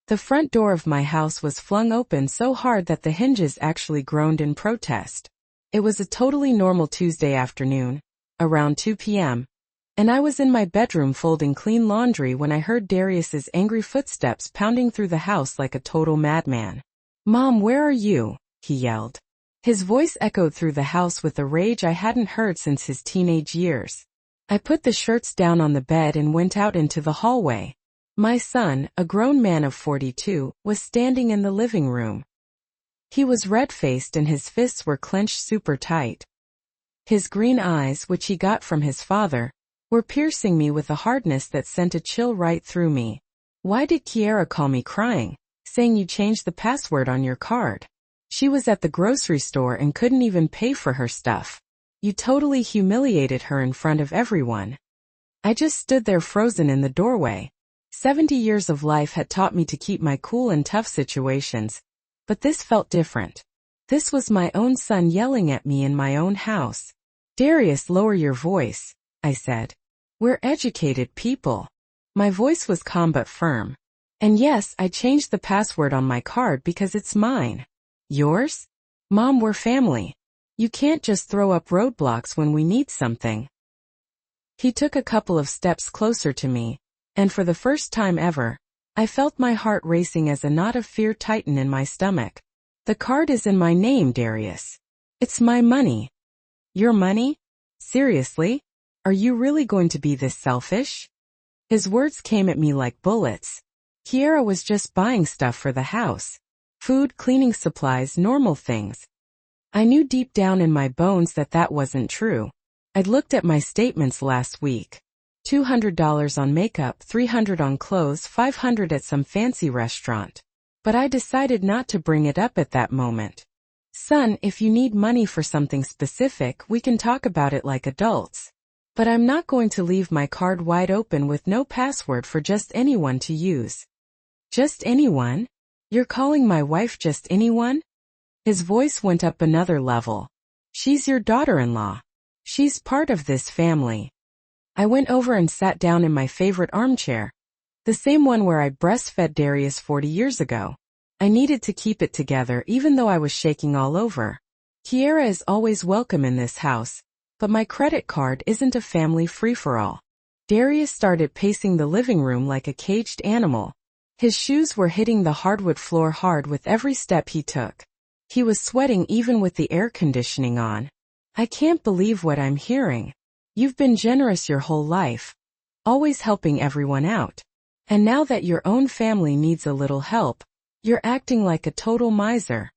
The front door of my house was flung open so hard that the hinges actually groaned in protest. It was a totally normal Tuesday afternoon, around 2 p.m., and I was in my bedroom folding clean laundry when I heard Darius's angry footsteps pounding through the house like a total madman. "Mom, where are you?" he yelled. His voice echoed through the house with a rage I hadn't heard since his teenage years. I put the shirts down on the bed and went out into the hallway. My son, a grown man of 42, was standing in the living room. He was red-faced and his fists were clenched super tight. His green eyes, which he got from his father, were piercing me with a hardness that sent a chill right through me. "Why did Kiara call me crying, saying you changed the password on your card? She was at the grocery store and couldn't even pay for her stuff. You totally humiliated her in front of everyone." I just stood there frozen in the doorway. 70 years of life had taught me to keep my cool in tough situations, but this felt different. This was my own son yelling at me in my own house. "Darius, lower your voice," I said. "We're educated people." My voice was calm but firm. "And yes, I changed the password on my card because it's mine." "Yours? Mom, we're family. You can't just throw up roadblocks when we need something." He took a couple of steps closer to me, and for the first time ever, I felt my heart racing as a knot of fear tighten in my stomach. "The card is in my name, Darius. It's my money." "Your money? Seriously? Are you really going to be this selfish?" His words came at me like bullets. Kiara was just buying stuff for the house. Food, cleaning supplies, normal things. I knew deep down in my bones that that wasn't true. I'd looked at my statements last week. $200 on makeup, $300 on clothes, $500 at some fancy restaurant. But I decided not to bring it up at that moment. "Son, if you need money for something specific, we can talk about it like adults. But I'm not going to leave my card wide open with no password for just anyone to use." "Just anyone? You're calling my wife just anyone?" His voice went up another level. "She's your daughter-in-law. She's part of this family." I went over and sat down in my favorite armchair, the same one where I breastfed Darius 40 years ago. I needed to keep it together even though I was shaking all over. "Kiara is always welcome in this house, but my credit card isn't a family free-for-all." Darius started pacing the living room like a caged animal. His shoes were hitting the hardwood floor hard with every step he took. He was sweating even with the air conditioning on. "I can't believe what I'm hearing. You've been generous your whole life, always helping everyone out. And now that your own family needs a little help, you're acting like a total miser."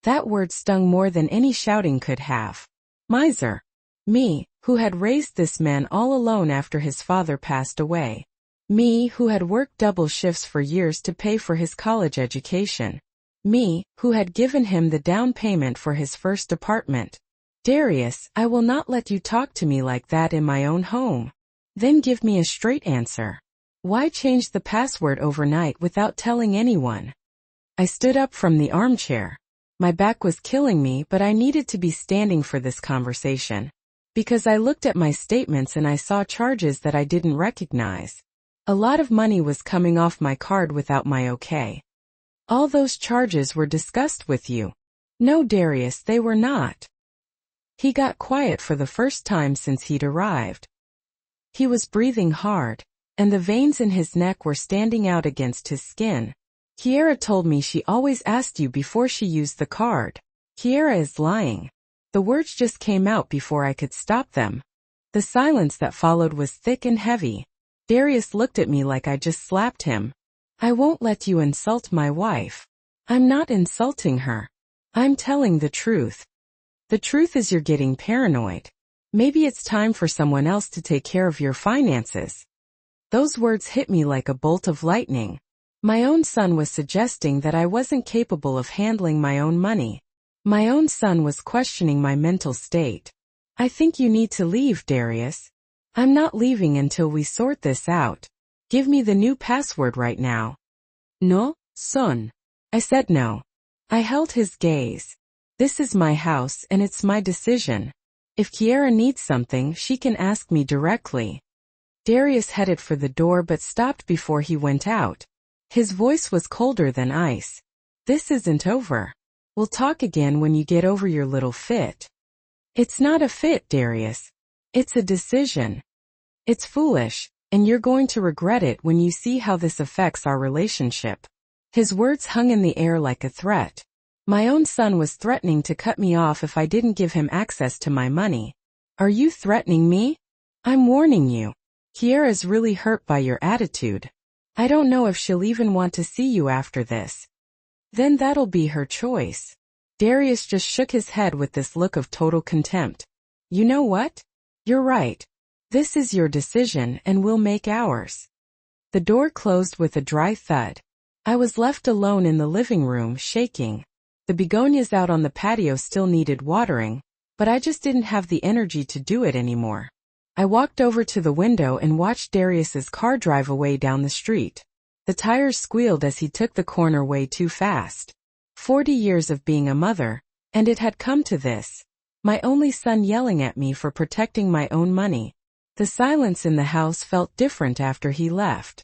That word stung more than any shouting could have. Miser. Me, who had raised this man all alone after his father passed away. Me, who had worked double shifts for years to pay for his college education. Me, who had given him the down payment for his first apartment. "Darius, I will not let you talk to me like that in my own home." "Then give me a straight answer. Why change the password overnight without telling anyone?" I stood up from the armchair. My back was killing me, but I needed to be standing for this conversation. Because I looked at my statements and I saw charges that I didn't recognize. A lot of money was coming off my card without my okay. "All those charges were discussed with you." "No, Darius, they were not." He got quiet for the first time since he'd arrived. He was breathing hard, and the veins in his neck were standing out against his skin. "Kiara told me she always asked you before she used the card." "Kiara is lying." The words just came out before I could stop them. The silence that followed was thick and heavy. Darius looked at me like I just slapped him. "I won't let you insult my wife." "I'm not insulting her. I'm telling the truth." "The truth is you're getting paranoid. Maybe it's time for someone else to take care of your finances." Those words hit me like a bolt of lightning. My own son was suggesting that I wasn't capable of handling my own money. My own son was questioning my mental state. "I think you need to leave, Darius." "I'm not leaving until we sort this out. Give me the new password right now." "No, son." I said no. I held his gaze. This is my house and it's my decision. If Kiara needs something, she can ask me directly. Darius headed for the door but stopped before he went out. His voice was colder than ice. This isn't over. We'll talk again when you get over your little fit. It's not a fit, Darius. It's a decision. It's foolish, and you're going to regret it when you see how this affects our relationship. His words hung in the air like a threat. My own son was threatening to cut me off if I didn't give him access to my money. Are you threatening me? I'm warning you. Kiera's really hurt by your attitude. I don't know if she'll even want to see you after this. Then that'll be her choice. Darius just shook his head with this look of total contempt. You know what? You're right. This is your decision and we'll make ours. The door closed with a dry thud. I was left alone in the living room, shaking. The begonias out on the patio still needed watering, but I just didn't have the energy to do it anymore. I walked over to the window and watched Darius's car drive away down the street. The tires squealed as he took the corner way too fast. 40 years of being a mother, and it had come to this. My only son yelling at me for protecting my own money. The silence in the house felt different after he left.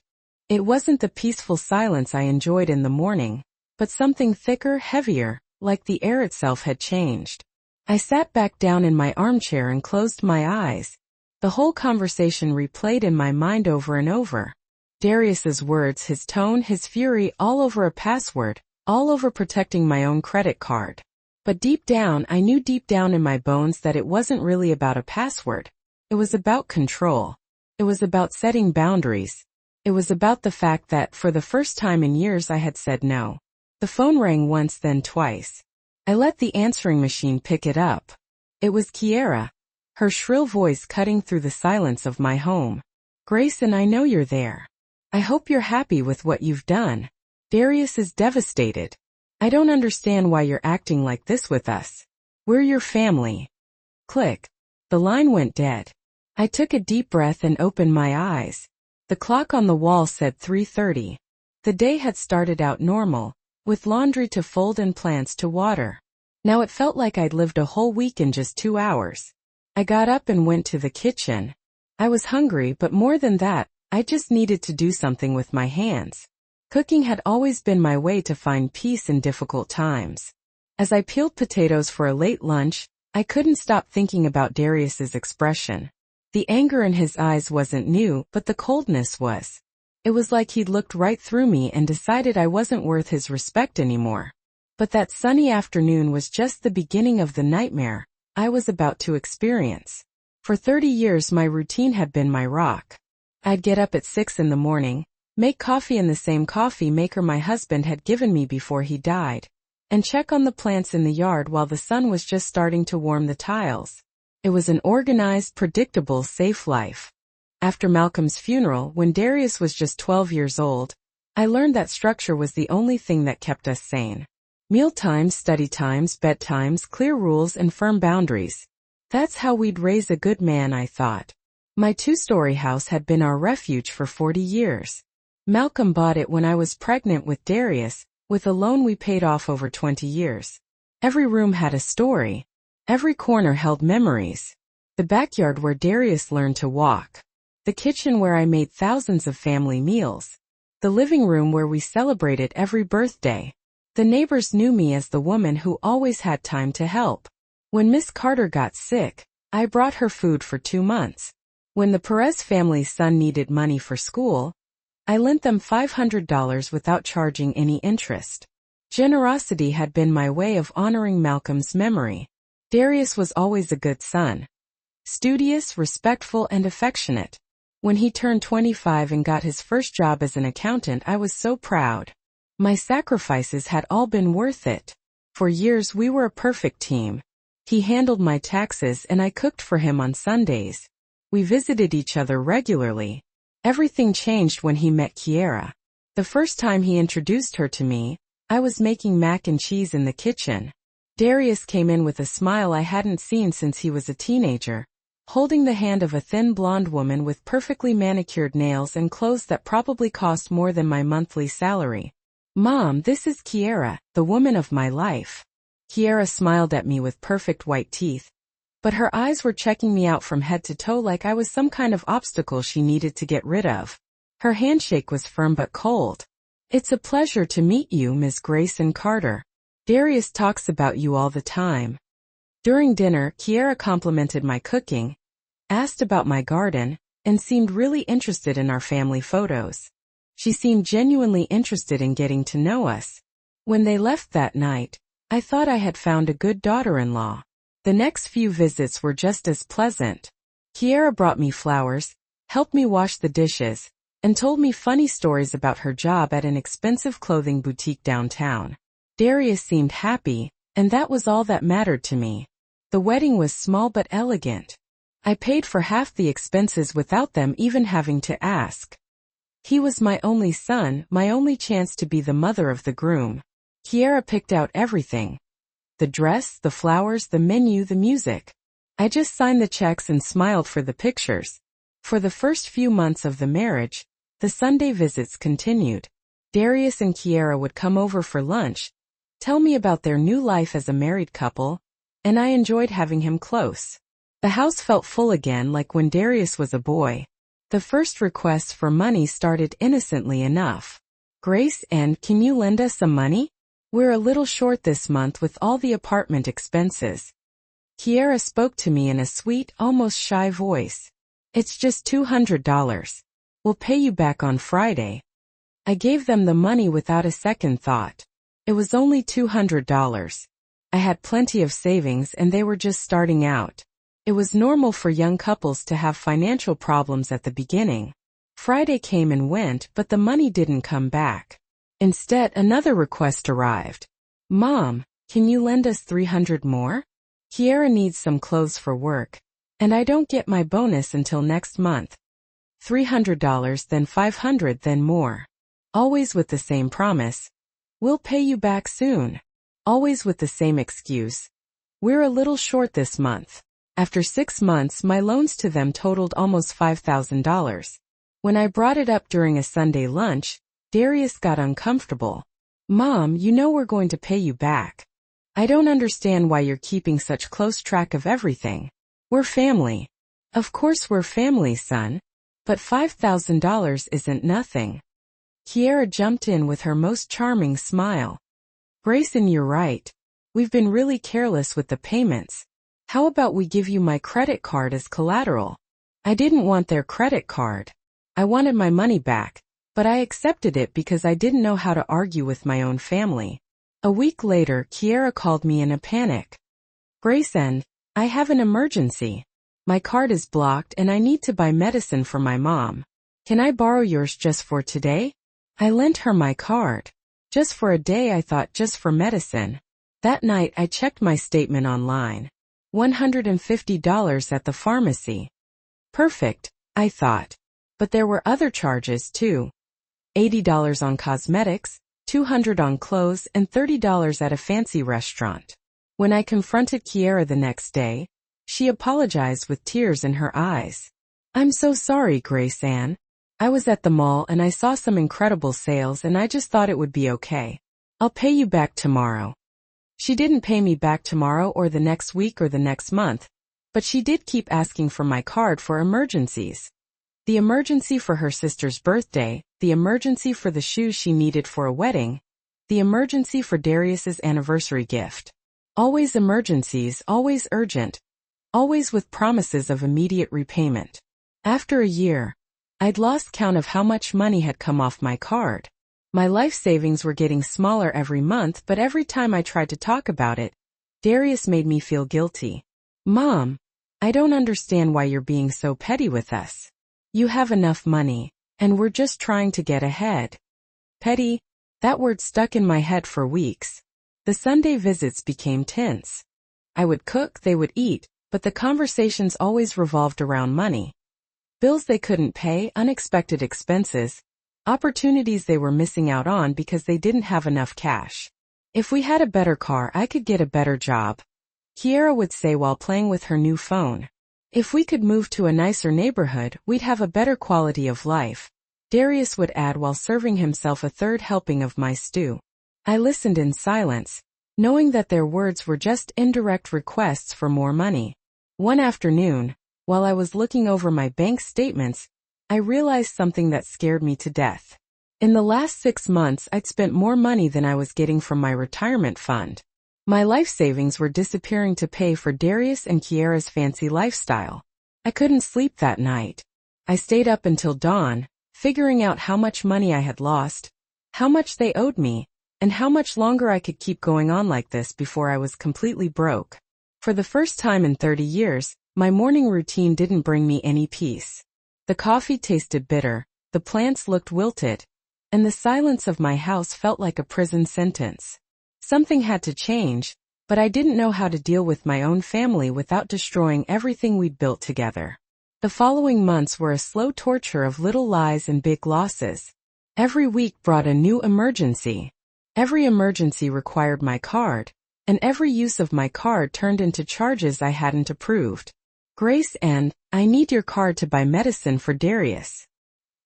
It wasn't the peaceful silence I enjoyed in the morning, but something thicker, heavier, like the air itself had changed. I sat back down in my armchair and closed my eyes. The whole conversation replayed in my mind over and over. Darius's words, his tone, his fury, all over a password, all over protecting my own credit card. But deep down, I knew deep down in my bones that it wasn't really about a password. It was about control. It was about setting boundaries. It was about the fact that, for the first time in years, I had said no. The phone rang once, then twice. I let the answering machine pick it up. It was Kiera, her shrill voice cutting through the silence of my home. Grayson, I know you're there. I hope you're happy with what you've done. Darius is devastated. I don't understand why you're acting like this with us. We're your family. Click. The line went dead. I took a deep breath and opened my eyes. The clock on the wall said 3:30. The day had started out normal, with laundry to fold and plants to water. Now it felt like I'd lived a whole week in just 2 hours. I got up and went to the kitchen. I was hungry, but more than that, I just needed to do something with my hands. Cooking had always been my way to find peace in difficult times. As I peeled potatoes for a late lunch, I couldn't stop thinking about Darius's expression. The anger in his eyes wasn't new, but the coldness was. It was like he'd looked right through me and decided I wasn't worth his respect anymore. But that sunny afternoon was just the beginning of the nightmare I was about to experience. For 30 years my routine had been my rock. I'd get up at 6 in the morning, make coffee in the same coffee maker my husband had given me before he died, and check on the plants in the yard while the sun was just starting to warm the tiles. It was an organized, predictable, safe life. After Malcolm's funeral, when Darius was just 12 years old, I learned that structure was the only thing that kept us sane. Meal times, study times, bedtimes, clear rules, and firm boundaries. That's how we'd raise a good man, I thought. My 2-story house had been our refuge for 40 years. Malcolm bought it when I was pregnant with Darius, with a loan we paid off over 20 years. Every room had a story. Every corner held memories. The backyard where Darius learned to walk. The kitchen where I made thousands of family meals. The living room where we celebrated every birthday. The neighbors knew me as the woman who always had time to help. When Miss Carter got sick, I brought her food for 2 months. When the Perez family's son needed money for school, I lent them $500 without charging any interest. Generosity had been my way of honoring Malcolm's memory. Darius was always a good son. Studious, respectful, and affectionate. When he turned 25 and got his first job as an accountant, I was so proud. My sacrifices had all been worth it. For years we were a perfect team. He handled my taxes and I cooked for him on Sundays. We visited each other regularly. Everything changed when he met Kiera. The first time he introduced her to me, I was making mac and cheese in the kitchen. Darius came in with a smile I hadn't seen since he was a teenager, holding the hand of a thin blonde woman with perfectly manicured nails and clothes that probably cost more than my monthly salary. Mom, this is Kiera, the woman of my life. Kiera smiled at me with perfect white teeth, but her eyes were checking me out from head to toe like I was some kind of obstacle she needed to get rid of. Her handshake was firm but cold. It's a pleasure to meet you, Miss Grayson Carter. Darius talks about you all the time. During dinner, Kiera complimented my cooking, asked about my garden, and seemed really interested in our family photos. She seemed genuinely interested in getting to know us. When they left that night, I thought I had found a good daughter-in-law. The next few visits were just as pleasant. Kiera brought me flowers, helped me wash the dishes, and told me funny stories about her job at an expensive clothing boutique downtown. Darius seemed happy, and that was all that mattered to me. The wedding was small but elegant. I paid for half the expenses without them even having to ask. He was my only son, my only chance to be the mother of the groom. Kiera picked out everything. The dress, the flowers, the menu, the music. I just signed the checks and smiled for the pictures. For the first few months of the marriage, the Sunday visits continued. Darius and Kiera would come over for lunch, tell me about their new life as a married couple, and I enjoyed having him close. The house felt full again like when Darius was a boy. The first requests for money started innocently enough. Grace, and can you lend us some money? We're a little short this month with all the apartment expenses. Kiera spoke to me in a sweet, almost shy voice. It's just $200. We'll pay you back on Friday. I gave them the money without a second thought. It was only $200. I had plenty of savings and they were just starting out. It was normal for young couples to have financial problems at the beginning. Friday came and went, but the money didn't come back. Instead, another request arrived. Mom, can you lend us $300 more? Kiera needs some clothes for work, and I don't get my bonus until next month. $300, then $500, then more. Always with the same promise. We'll pay you back soon. Always with the same excuse. We're a little short this month. After 6 months, my loans to them totaled almost $5,000. When I brought it up during a Sunday lunch, Darius got uncomfortable. Mom, you know we're going to pay you back. I don't understand why you're keeping such close track of everything. We're family. Of course we're family, son. But $5,000 isn't nothing. Kiera jumped in with her most charming smile. Grayson, you're right. We've been really careless with the payments. How about we give you my credit card as collateral? I didn't want their credit card. I wanted my money back, but I accepted it because I didn't know how to argue with my own family. A week later, Kiera called me in a panic. Grayson, I have an emergency. My card is blocked and I need to buy medicine for my mom. Can I borrow yours just for today? I lent her my card. Just for a day, I thought, just for medicine. That night I checked my statement online. $150 at the pharmacy. Perfect, I thought. But there were other charges too. $80 on cosmetics, $200 on clothes, and $30 at a fancy restaurant. When I confronted Kiera the next day, she apologized with tears in her eyes. I'm so sorry, Grace Ann. I was at the mall and I saw some incredible sales and I just thought it would be okay. I'll pay you back tomorrow. She didn't pay me back tomorrow or the next week or the next month, but she did keep asking for my card for emergencies. The emergency for her sister's birthday, the emergency for the shoes she needed for a wedding, the emergency for Darius's anniversary gift. Always emergencies, always urgent, always with promises of immediate repayment. After a year, I'd lost count of how much money had come off my card. My life savings were getting smaller every month, but every time I tried to talk about it, Darius made me feel guilty. Mom, I don't understand why you're being so petty with us. You have enough money, and we're just trying to get ahead. Petty, that word stuck in my head for weeks. The Sunday visits became tense. I would cook, they would eat, but the conversations always revolved around money. Bills they couldn't pay, unexpected expenses, opportunities they were missing out on because they didn't have enough cash. If we had a better car, I could get a better job, Kiera would say while playing with her new phone. If we could move to a nicer neighborhood, we'd have a better quality of life, Darius would add while serving himself a third helping of my stew. I listened in silence, knowing that their words were just indirect requests for more money. One afternoon, while I was looking over my bank statements, I realized something that scared me to death. In the last 6 months, I'd spent more money than I was getting from my retirement fund. My life savings were disappearing to pay for Darius and Kiara's fancy lifestyle. I couldn't sleep that night. I stayed up until dawn, figuring out how much money I had lost, how much they owed me, and how much longer I could keep going on like this before I was completely broke. For the first time in 30 years, my morning routine didn't bring me any peace. The coffee tasted bitter, the plants looked wilted, and the silence of my house felt like a prison sentence. Something had to change, but I didn't know how to deal with my own family without destroying everything we'd built together. The following months were a slow torture of little lies and big losses. Every week brought a new emergency. Every emergency required my card, and every use of my card turned into charges I hadn't approved. Grace and, I need your card to buy medicine for Darius.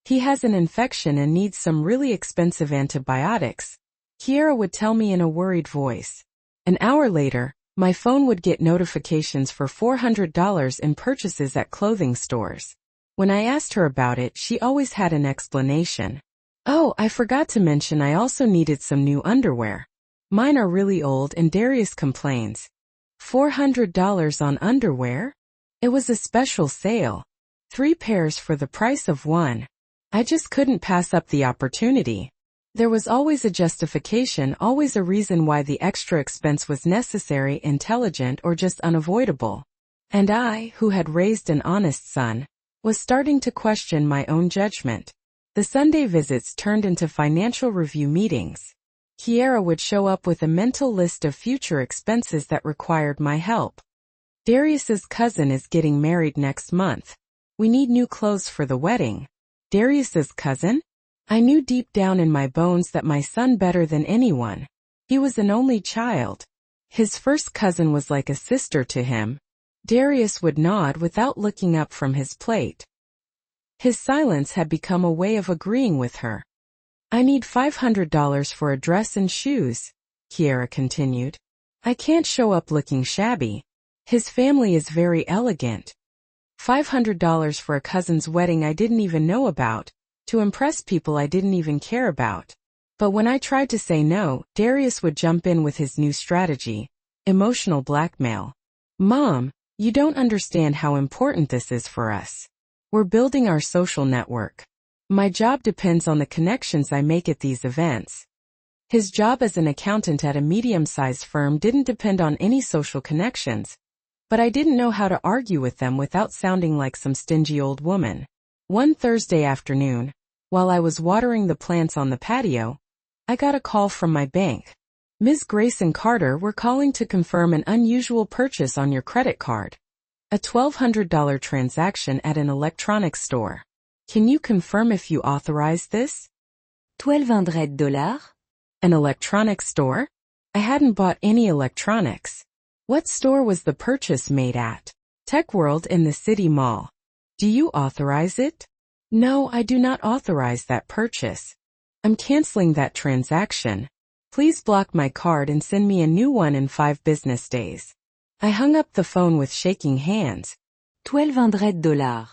He has an infection and needs some really expensive antibiotics, Kiara would tell me in a worried voice. An hour later, my phone would get notifications for $400 in purchases at clothing stores. When I asked her about it, she always had an explanation. Oh, I forgot to mention I also needed some new underwear. Mine are really old and Darius complains. $400 on underwear? It was a special sale. 3 pairs for the price of 1. I just couldn't pass up the opportunity. There was always a justification, always a reason why the extra expense was necessary, intelligent, or just unavoidable. And I, who had raised an honest son, was starting to question my own judgment. The Sunday visits turned into financial review meetings. Kiara would show up with a mental list of future expenses that required my help. Darius's cousin is getting married next month. We need new clothes for the wedding. Darius's cousin? I knew deep down in my bones that my son better than anyone. He was an only child. His first cousin was like a sister to him. Darius would nod without looking up from his plate. His silence had become a way of agreeing with her. I need $500 for a dress and shoes, Kiara continued. I can't show up looking shabby. His family is very elegant. $500 for a cousin's wedding I didn't even know about, to impress people I didn't even care about. But when I tried to say no, Darius would jump in with his new strategy, emotional blackmail. Mom, you don't understand how important this is for us. We're building our social network. My job depends on the connections I make at these events. His job as an accountant at a medium-sized firm didn't depend on any social connections, but I didn't know how to argue with them without sounding like some stingy old woman. One Thursday afternoon, while I was watering the plants on the patio, I got a call from my bank. Ms. Grayson Carter, we're calling to confirm an unusual purchase on your credit card. A $1,200 transaction at an electronics store. Can you confirm if you authorized this? $1,200? An electronics store? I hadn't bought any electronics. What store was the purchase made at? Tech World in the City Mall. Do you authorize it? No, I do not authorize that purchase. I'm canceling that transaction. Please block my card and send me a new one in 5 business days. I hung up the phone with shaking hands. $1,200.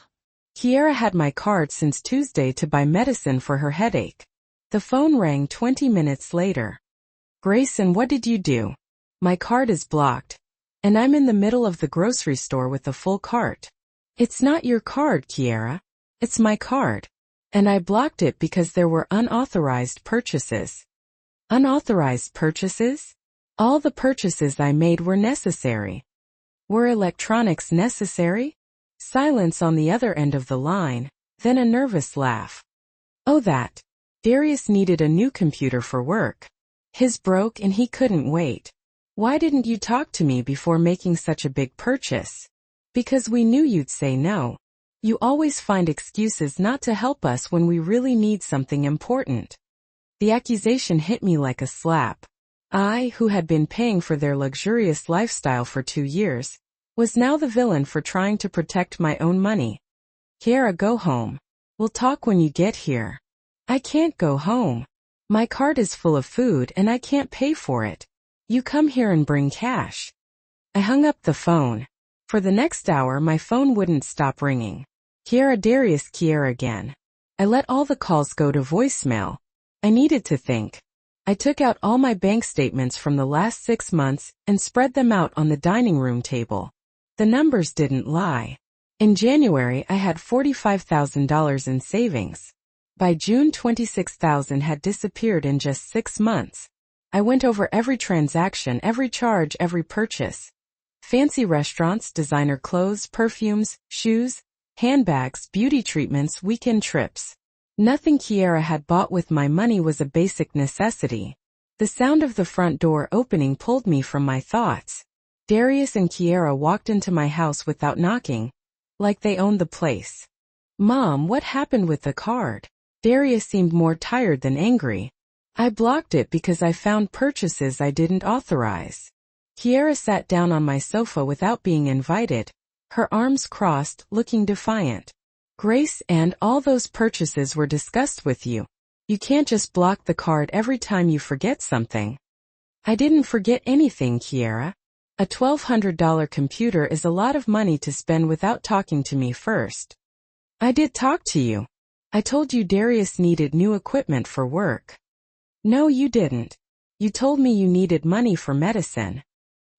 Kiara had my card since Tuesday to buy medicine for her headache. The phone rang 20 minutes later. Grayson, what did you do? My card is blocked, and I'm in the middle of the grocery store with a full cart. It's not your card, Kiara. It's my card. And I blocked it because there were unauthorized purchases. Unauthorized purchases? All the purchases I made were necessary. Were electronics necessary? Silence on the other end of the line, then a nervous laugh. Oh, that. Darius needed a new computer for work. His broke and he couldn't wait. Why didn't you talk to me before making such a big purchase? Because we knew you'd say no. You always find excuses not to help us when we really need something important. The accusation hit me like a slap. I, who had been paying for their luxurious lifestyle for 2 years, was now the villain for trying to protect my own money. Kiara, go home. We'll talk when you get here. I can't go home. My cart is full of food and I can't pay for it. You come here and bring cash. I hung up the phone. For the next hour my phone wouldn't stop ringing. Kiara, Darius, Kiara again. I let all the calls go to voicemail, I needed to think. I took out all my bank statements from the last 6 months and spread them out on the dining room table. The numbers didn't lie. In January, I had $45,000 in savings. By June, $26,000 had disappeared in just 6 months. I went over every transaction, every charge, every purchase. Fancy restaurants, designer clothes, perfumes, shoes, handbags, beauty treatments, weekend trips. Nothing Kiera had bought with my money was a basic necessity. The sound of the front door opening pulled me from my thoughts. Darius and Kiera walked into my house without knocking, like they owned the place. "Mom, what happened with the card?" Darius seemed more tired than angry. "I blocked it because I found purchases I didn't authorize." Kiera sat down on my sofa without being invited, her arms crossed, looking defiant. "Grace, and all those purchases were discussed with you. You can't just block the card every time you forget something." "I didn't forget anything, Kiera. A $1,200 computer is a lot of money to spend without talking to me first." "I did talk to you. I told you Darius needed new equipment for work." "No, you didn't. You told me you needed money for medicine."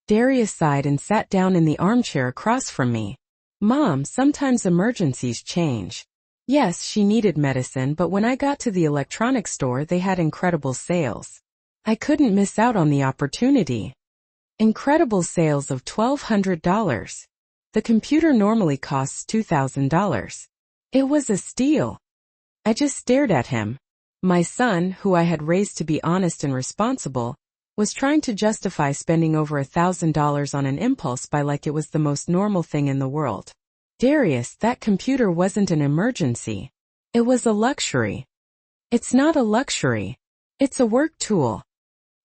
Darius sighed and sat down in the armchair across from me. "Mom, sometimes emergencies change." Yes, she needed medicine, but when I got to the electronics store, they had incredible sales. I couldn't miss out on the opportunity. Incredible sales of $1,200. The computer normally costs $2,000. It was a steal. I just stared at him. My son, who I had raised to be honest and responsible, was trying to justify spending over $1,000 on an impulse buy like it was the most normal thing in the world. "Darius, that computer wasn't an emergency. It was a luxury." "It's not a luxury. It's a work tool."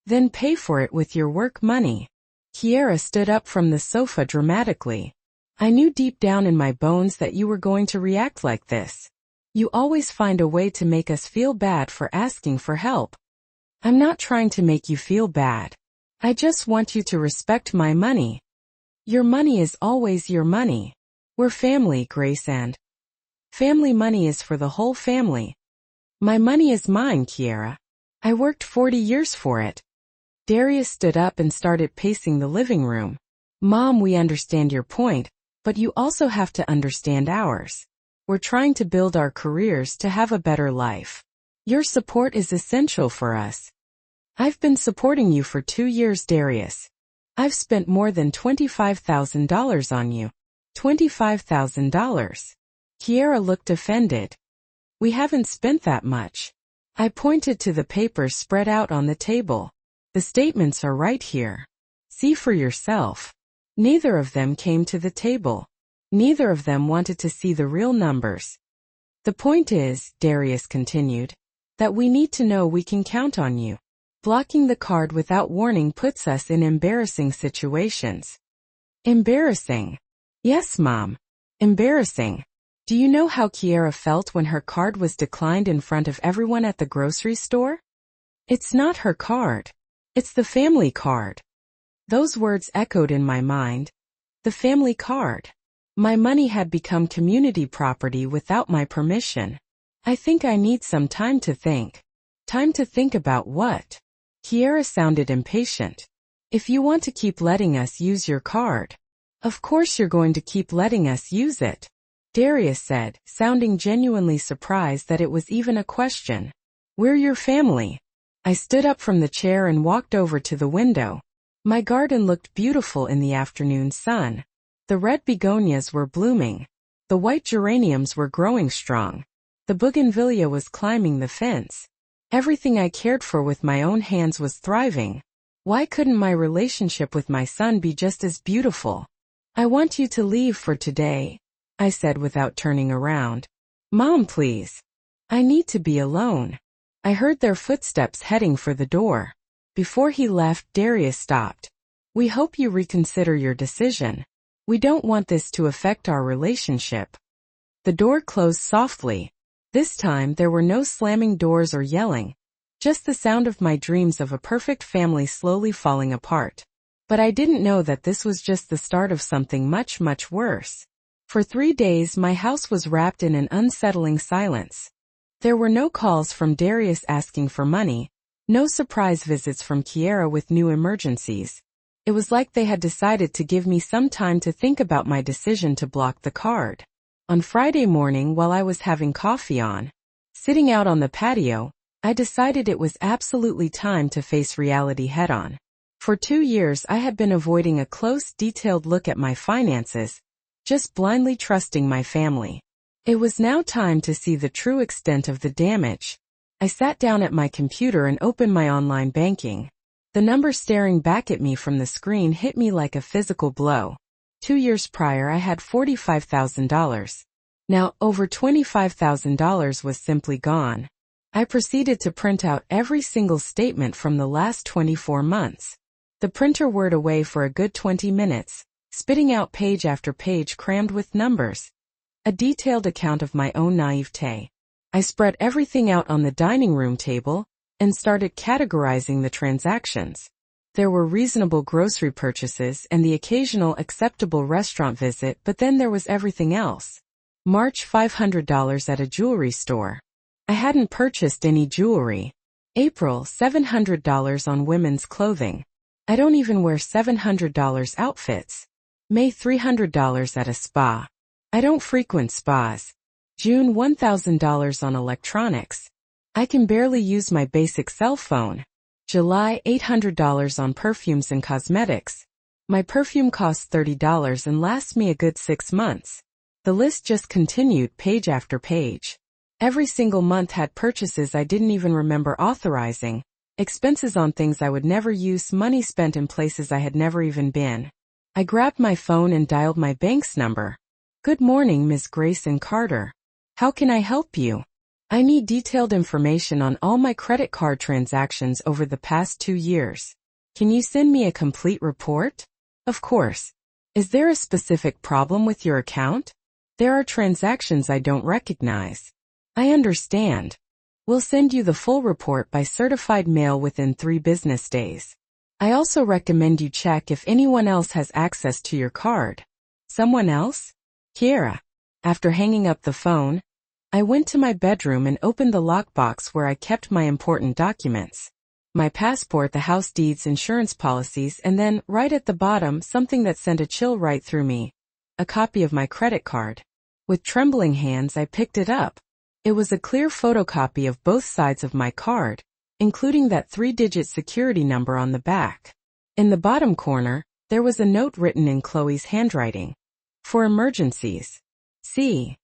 "Then pay for it with your work money." Kiera stood up from the sofa dramatically. "I knew deep down in my bones that you were going to react like this. You always find a way to make us feel bad for asking for help." "I'm not trying to make you feel bad. I just want you to respect my money. Your money is always your money. We're family, Grace, and family money is for the whole family. My money is mine, Kiera. I worked 40 years for it." Darius stood up and started pacing the living room. "Mom, we understand your point, but you also have to understand ours. We're trying to build our careers to have a better life. Your support is essential for us." "I've been supporting you for 2 years, Darius. I've spent more than $25,000 on you." $25,000. Kiera looked offended. "We haven't spent that much." I pointed to the papers spread out on the table. "The statements are right here. See for yourself." Neither of them came to the table. Neither of them wanted to see the real numbers. "The point is," Darius continued, "that we need to know we can count on you. Blocking the card without warning puts us in embarrassing situations." "Embarrassing?" "Yes, Mom. Embarrassing. Do you know how Kiera felt when her card was declined in front of everyone at the grocery store?" "It's not her card. It's the family card." Those words echoed in my mind. The family card. My money had become community property without my permission. "I think I need some time to think." "Time to think about what?" Kiera sounded impatient. "If you want to keep letting us use your card, of course you're going to keep letting us use it," Darius said, sounding genuinely surprised that it was even a question. "We're your family." I stood up from the chair and walked over to the window. My garden looked beautiful in the afternoon sun. The red begonias were blooming. The white geraniums were growing strong. The bougainvillea was climbing the fence. Everything I cared for with my own hands was thriving. Why couldn't my relationship with my son be just as beautiful? "I want you to leave for today," I said without turning around. "Mom, please. I need to be alone." I heard their footsteps heading for the door. Before he left, Darius stopped. "We hope you reconsider your decision. We don't want this to affect our relationship." The door closed softly. This time there were no slamming doors or yelling, just the sound of my dreams of a perfect family slowly falling apart. But I didn't know that this was just the start of something much, much worse. For 3 days my house was wrapped in an unsettling silence. There were no calls from Darius asking for money, no surprise visits from Kiera with new emergencies. It was like they had decided to give me some time to think about my decision to block the card. On Friday morning, while I was having coffee sitting out on the patio, I decided it was absolutely time to face reality head-on. For 2 years I had been avoiding a close, detailed look at my finances, just blindly trusting my family. It was now time to see the true extent of the damage. I sat down at my computer and opened my online banking. The number staring back at me from the screen hit me like a physical blow. 2 years prior I had $45,000. Now, over $25,000 was simply gone. I proceeded to print out every single statement from the last 24 months. The printer whirred away for a good 20 minutes, spitting out page after page crammed with numbers. A detailed account of my own naivete. I spread everything out on the dining room table and started categorizing the transactions. There were reasonable grocery purchases and the occasional acceptable restaurant visit, but then there was everything else. March, $500 at a jewelry store. I hadn't purchased any jewelry. April, $700 on women's clothing. I don't even wear $700 outfits. May, $300 at a spa. I don't frequent spas. June, $1,000 on electronics. I can barely use my basic cell phone. July, $800 on perfumes and cosmetics. My perfume costs $30 and lasts me a good 6 months. The list just continued page after page. Every single month had purchases I didn't even remember authorizing, expenses on things I would never use, money spent in places I had never even been. I grabbed my phone and dialed my bank's number. Good morning, Ms. Grayson Carter. How can I help you? I need detailed information on all my credit card transactions over the past 2 years. Can you send me a complete report? Of course. Is there a specific problem with your account? There are transactions I don't recognize. I understand. We'll send you the full report by certified mail within 3 business days. I also recommend you check if anyone else has access to your card. Someone else? Kiera. After hanging up the phone, I went to my bedroom and opened the lockbox where I kept my important documents. My passport, the house deeds, insurance policies, and then, right at the bottom, something that sent a chill right through me. A copy of my credit card. With trembling hands I picked it up. It was a clear photocopy of both sides of my card, including that 3-digit security number on the back. In the bottom corner, there was a note written in Chloe's handwriting. For emergencies. See.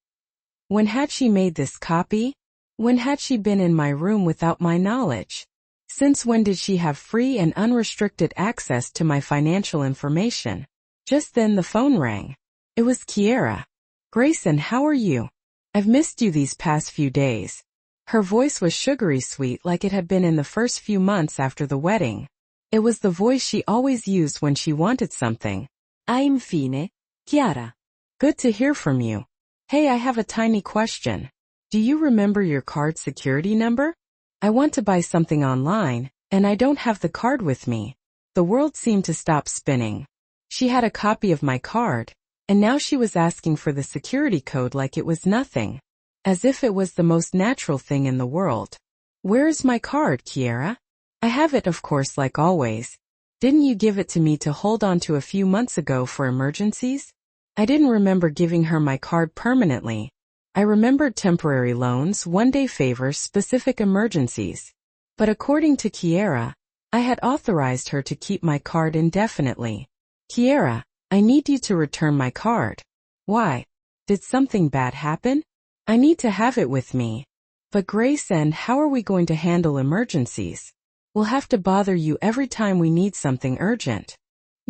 When had she made this copy? When had she been in my room without my knowledge? Since when did she have free and unrestricted access to my financial information? Just then the phone rang. It was Kiera. Grayson, how are you? I've missed you these past few days. Her voice was sugary sweet like it had been in the first few months after the wedding. It was the voice she always used when she wanted something. I'm fine, Chiara. Good to hear from you. Hey, I have a tiny question. Do you remember your card security number? I want to buy something online, and I don't have the card with me. The world seemed to stop spinning. She had a copy of my card, and now she was asking for the security code like it was nothing. As if it was the most natural thing in the world. Where is my card, Kiera? I have it, of course, like always. Didn't you give it to me to hold on to a few months ago for emergencies? I didn't remember giving her my card permanently. I remembered temporary loans, one-day favors, specific emergencies. But according to Kiera, I had authorized her to keep my card indefinitely. Kiera, I need you to return my card. Why? Did something bad happen? I need to have it with me. But Grace, and how are we going to handle emergencies? We'll have to bother you every time we need something urgent.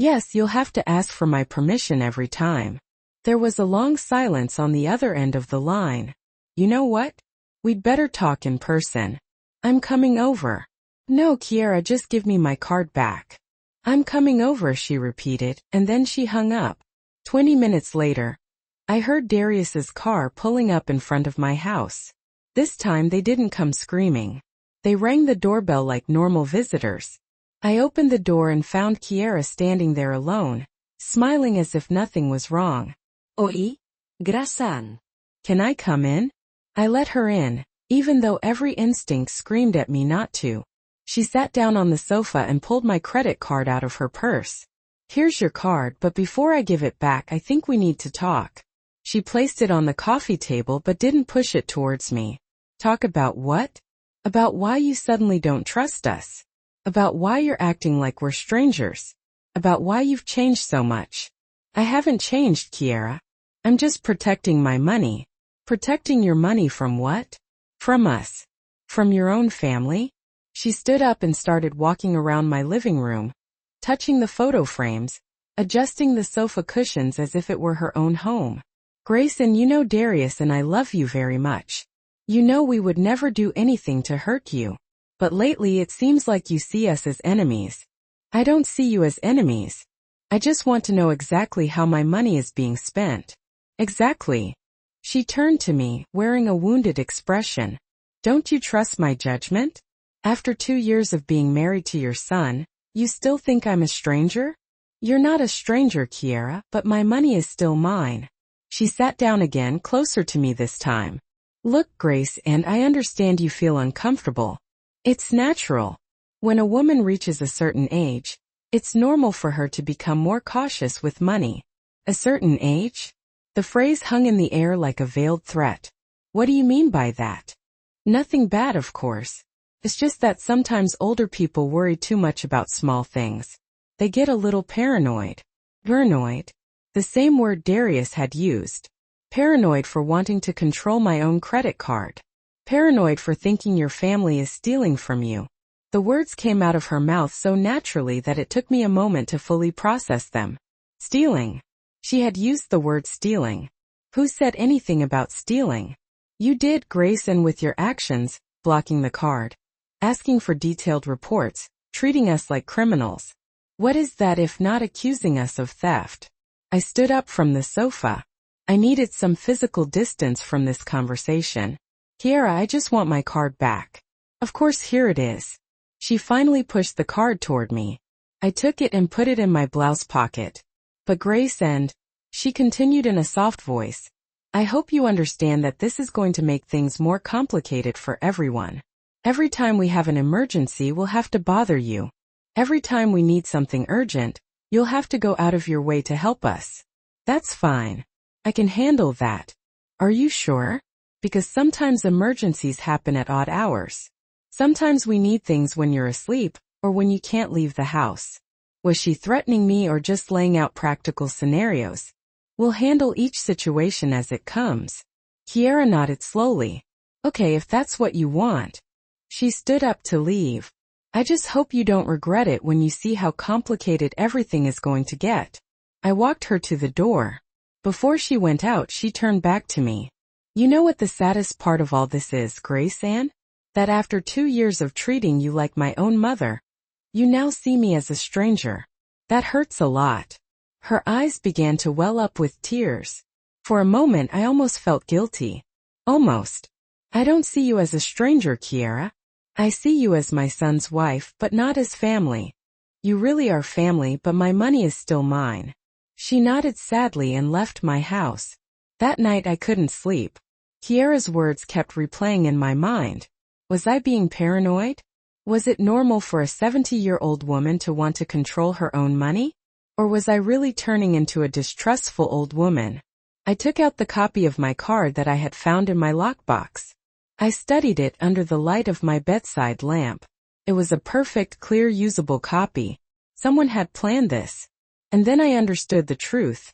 Yes, you'll have to ask for my permission every time. There was a long silence on the other end of the line. You know what? We'd better talk in person. I'm coming over. No, Kiera, just give me my card back. I'm coming over, she repeated, and then she hung up. 20 minutes later, I heard Darius's car pulling up in front of my house. This time they didn't come screaming. They rang the doorbell like normal visitors. I opened the door and found Kiera standing there alone, smiling as if nothing was wrong. Oi, Grasan. Can I come in? I let her in, even though every instinct screamed at me not to. She sat down on the sofa and pulled my credit card out of her purse. Here's your card, but before I give it back, I think we need to talk. She placed it on the coffee table but didn't push it towards me. Talk about what? About why you suddenly don't trust us. About why you're acting like we're strangers. About why you've changed so much. I haven't changed, Kiera. I'm just protecting my money. Protecting your money from what? From us. From your own family? She stood up and started walking around my living room, touching the photo frames, adjusting the sofa cushions as if it were her own home. Grayson, you know Darius and I love you very much. You know we would never do anything to hurt you. But lately it seems like you see us as enemies. I don't see you as enemies. I just want to know exactly how my money is being spent. Exactly. She turned to me, wearing a wounded expression. Don't you trust my judgment? After 2 years of being married to your son, you still think I'm a stranger? You're not a stranger, Kiera, but my money is still mine. She sat down again, closer to me this time. Look, Grace, and I understand you feel uncomfortable. It's natural. When a woman reaches a certain age, it's normal for her to become more cautious with money. A certain age? The phrase hung in the air like a veiled threat. What do you mean by that? Nothing bad, of course. It's just that sometimes older people worry too much about small things. They get a little paranoid. Paranoid? The same word Darius had used. Paranoid for wanting to control my own credit card. Paranoid for thinking your family is stealing from you. The words came out of her mouth so naturally that it took me a moment to fully process them. Stealing. She had used the word stealing. Who said anything about stealing? You did, Grace, and with your actions, blocking the card, asking for detailed reports, treating us like criminals. What is that if not accusing us of theft? I stood up from the sofa. I needed some physical distance from this conversation. Kiera, I just want my card back. Of course, here it is. She finally pushed the card toward me. I took it and put it in my blouse pocket. But Grace, and she continued in a soft voice, I hope you understand that this is going to make things more complicated for everyone. Every time we have an emergency, we'll have to bother you. Every time we need something urgent, you'll have to go out of your way to help us. That's fine. I can handle that. Are you sure? Because sometimes emergencies happen at odd hours. Sometimes we need things when you're asleep, or when you can't leave the house. Was she threatening me or just laying out practical scenarios? We'll handle each situation as it comes. Kiera nodded slowly. Okay, if that's what you want. She stood up to leave. I just hope you don't regret it when you see how complicated everything is going to get. I walked her to the door. Before she went out, she turned back to me. You know what the saddest part of all this is, Grace Ann? That after 2 years of treating you like my own mother, you now see me as a stranger. That hurts a lot. Her eyes began to well up with tears. For a moment I almost felt guilty. Almost. I don't see you as a stranger, Kiera. I see you as my son's wife, but not as family. You really are family, but my money is still mine. She nodded sadly and left my house. That night I couldn't sleep. Kiera's words kept replaying in my mind. Was I being paranoid? Was it normal for a 70-year-old woman to want to control her own money? Or was I really turning into a distrustful old woman? I took out the copy of my card that I had found in my lockbox. I studied it under the light of my bedside lamp. It was a perfect, clear, usable copy. Someone had planned this. And then I understood the truth.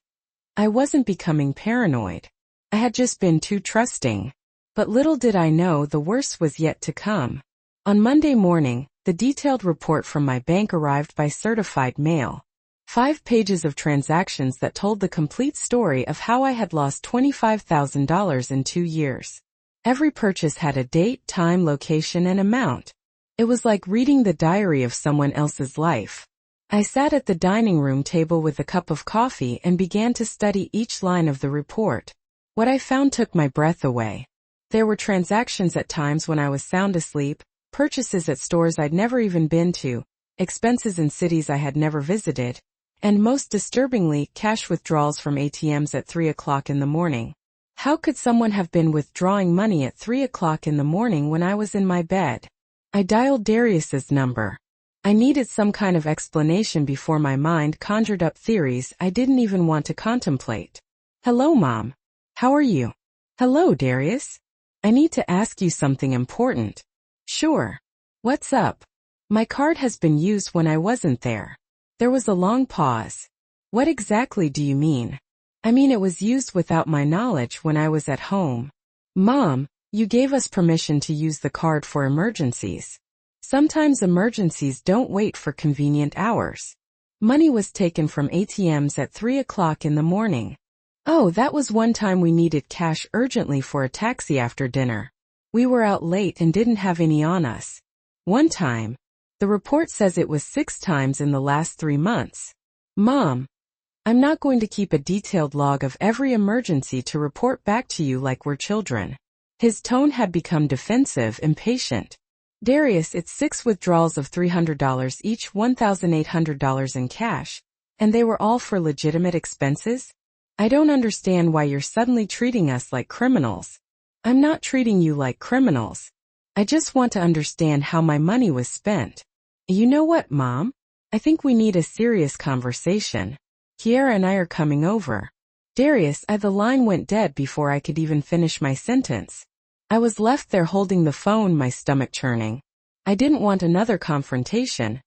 I wasn't becoming paranoid. I had just been too trusting. But little did I know the worst was yet to come. On Monday morning, the detailed report from my bank arrived by certified mail. 5 pages of transactions that told the complete story of how I had lost $25,000 in 2 years. Every purchase had a date, time, location, and amount. It was like reading the diary of someone else's life. I sat at the dining room table with a cup of coffee and began to study each line of the report. What I found took my breath away. There were transactions at times when I was sound asleep, purchases at stores I'd never even been to, expenses in cities I had never visited, and most disturbingly, cash withdrawals from ATMs at 3 o'clock in the morning. How could someone have been withdrawing money at 3 o'clock in the morning when I was in my bed? I dialed Darius's number. I needed some kind of explanation before my mind conjured up theories I didn't even want to contemplate. Hello, Mom. How are you? Hello, Darius. I need to ask you something important. Sure. What's up? My card has been used when I wasn't there. There was a long pause. What exactly do you mean? I mean it was used without my knowledge when I was at home. Mom, you gave us permission to use the card for emergencies. Sometimes emergencies don't wait for convenient hours. Money was taken from ATMs at 3 o'clock in the morning. Oh, that was one time we needed cash urgently for a taxi after dinner. We were out late and didn't have any on us. One time. The report says it was 6 times in the last 3 months. Mom, I'm not going to keep a detailed log of every emergency to report back to you like we're children. His tone had become defensive, impatient. Darius, it's 6 withdrawals of $300 each, $1,800 in cash, and they were all for legitimate expenses? I don't understand why you're suddenly treating us like criminals. I'm not treating you like criminals. I just want to understand how my money was spent. You know what, Mom? I think we need a serious conversation. Kiara and I are coming over. Darius, the line went dead before I could even finish my sentence. I was left there holding the phone, my stomach churning. I didn't want another confrontation,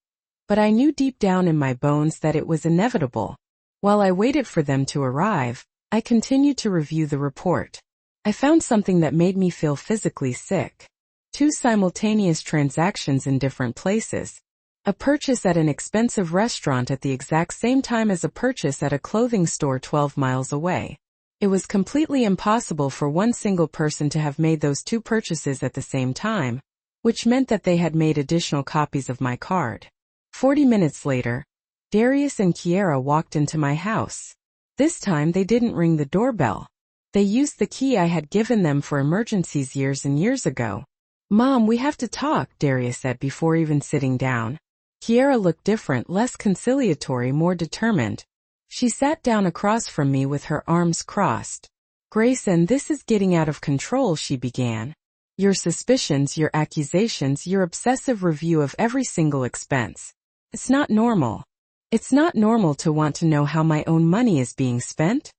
but I knew deep down in my bones that it was inevitable. While I waited for them to arrive, I continued to review the report. I found something that made me feel physically sick. 2 simultaneous transactions in different places. A purchase at an expensive restaurant at the exact same time as a purchase at a clothing store 12 miles away. It was completely impossible for one single person to have made those 2 purchases at the same time, which meant that they had made additional copies of my card. 40 minutes later, Darius and Kiara walked into my house. This time they didn't ring the doorbell. They used the key I had given them for emergencies years and years ago. Mom, we have to talk, Darius said before even sitting down. Kiara looked different, less conciliatory, more determined. She sat down across from me with her arms crossed. Grayson, this is getting out of control, she began. Your suspicions, your accusations, your obsessive review of every single expense. It's not normal. It's not normal to want to know how my own money is being spent.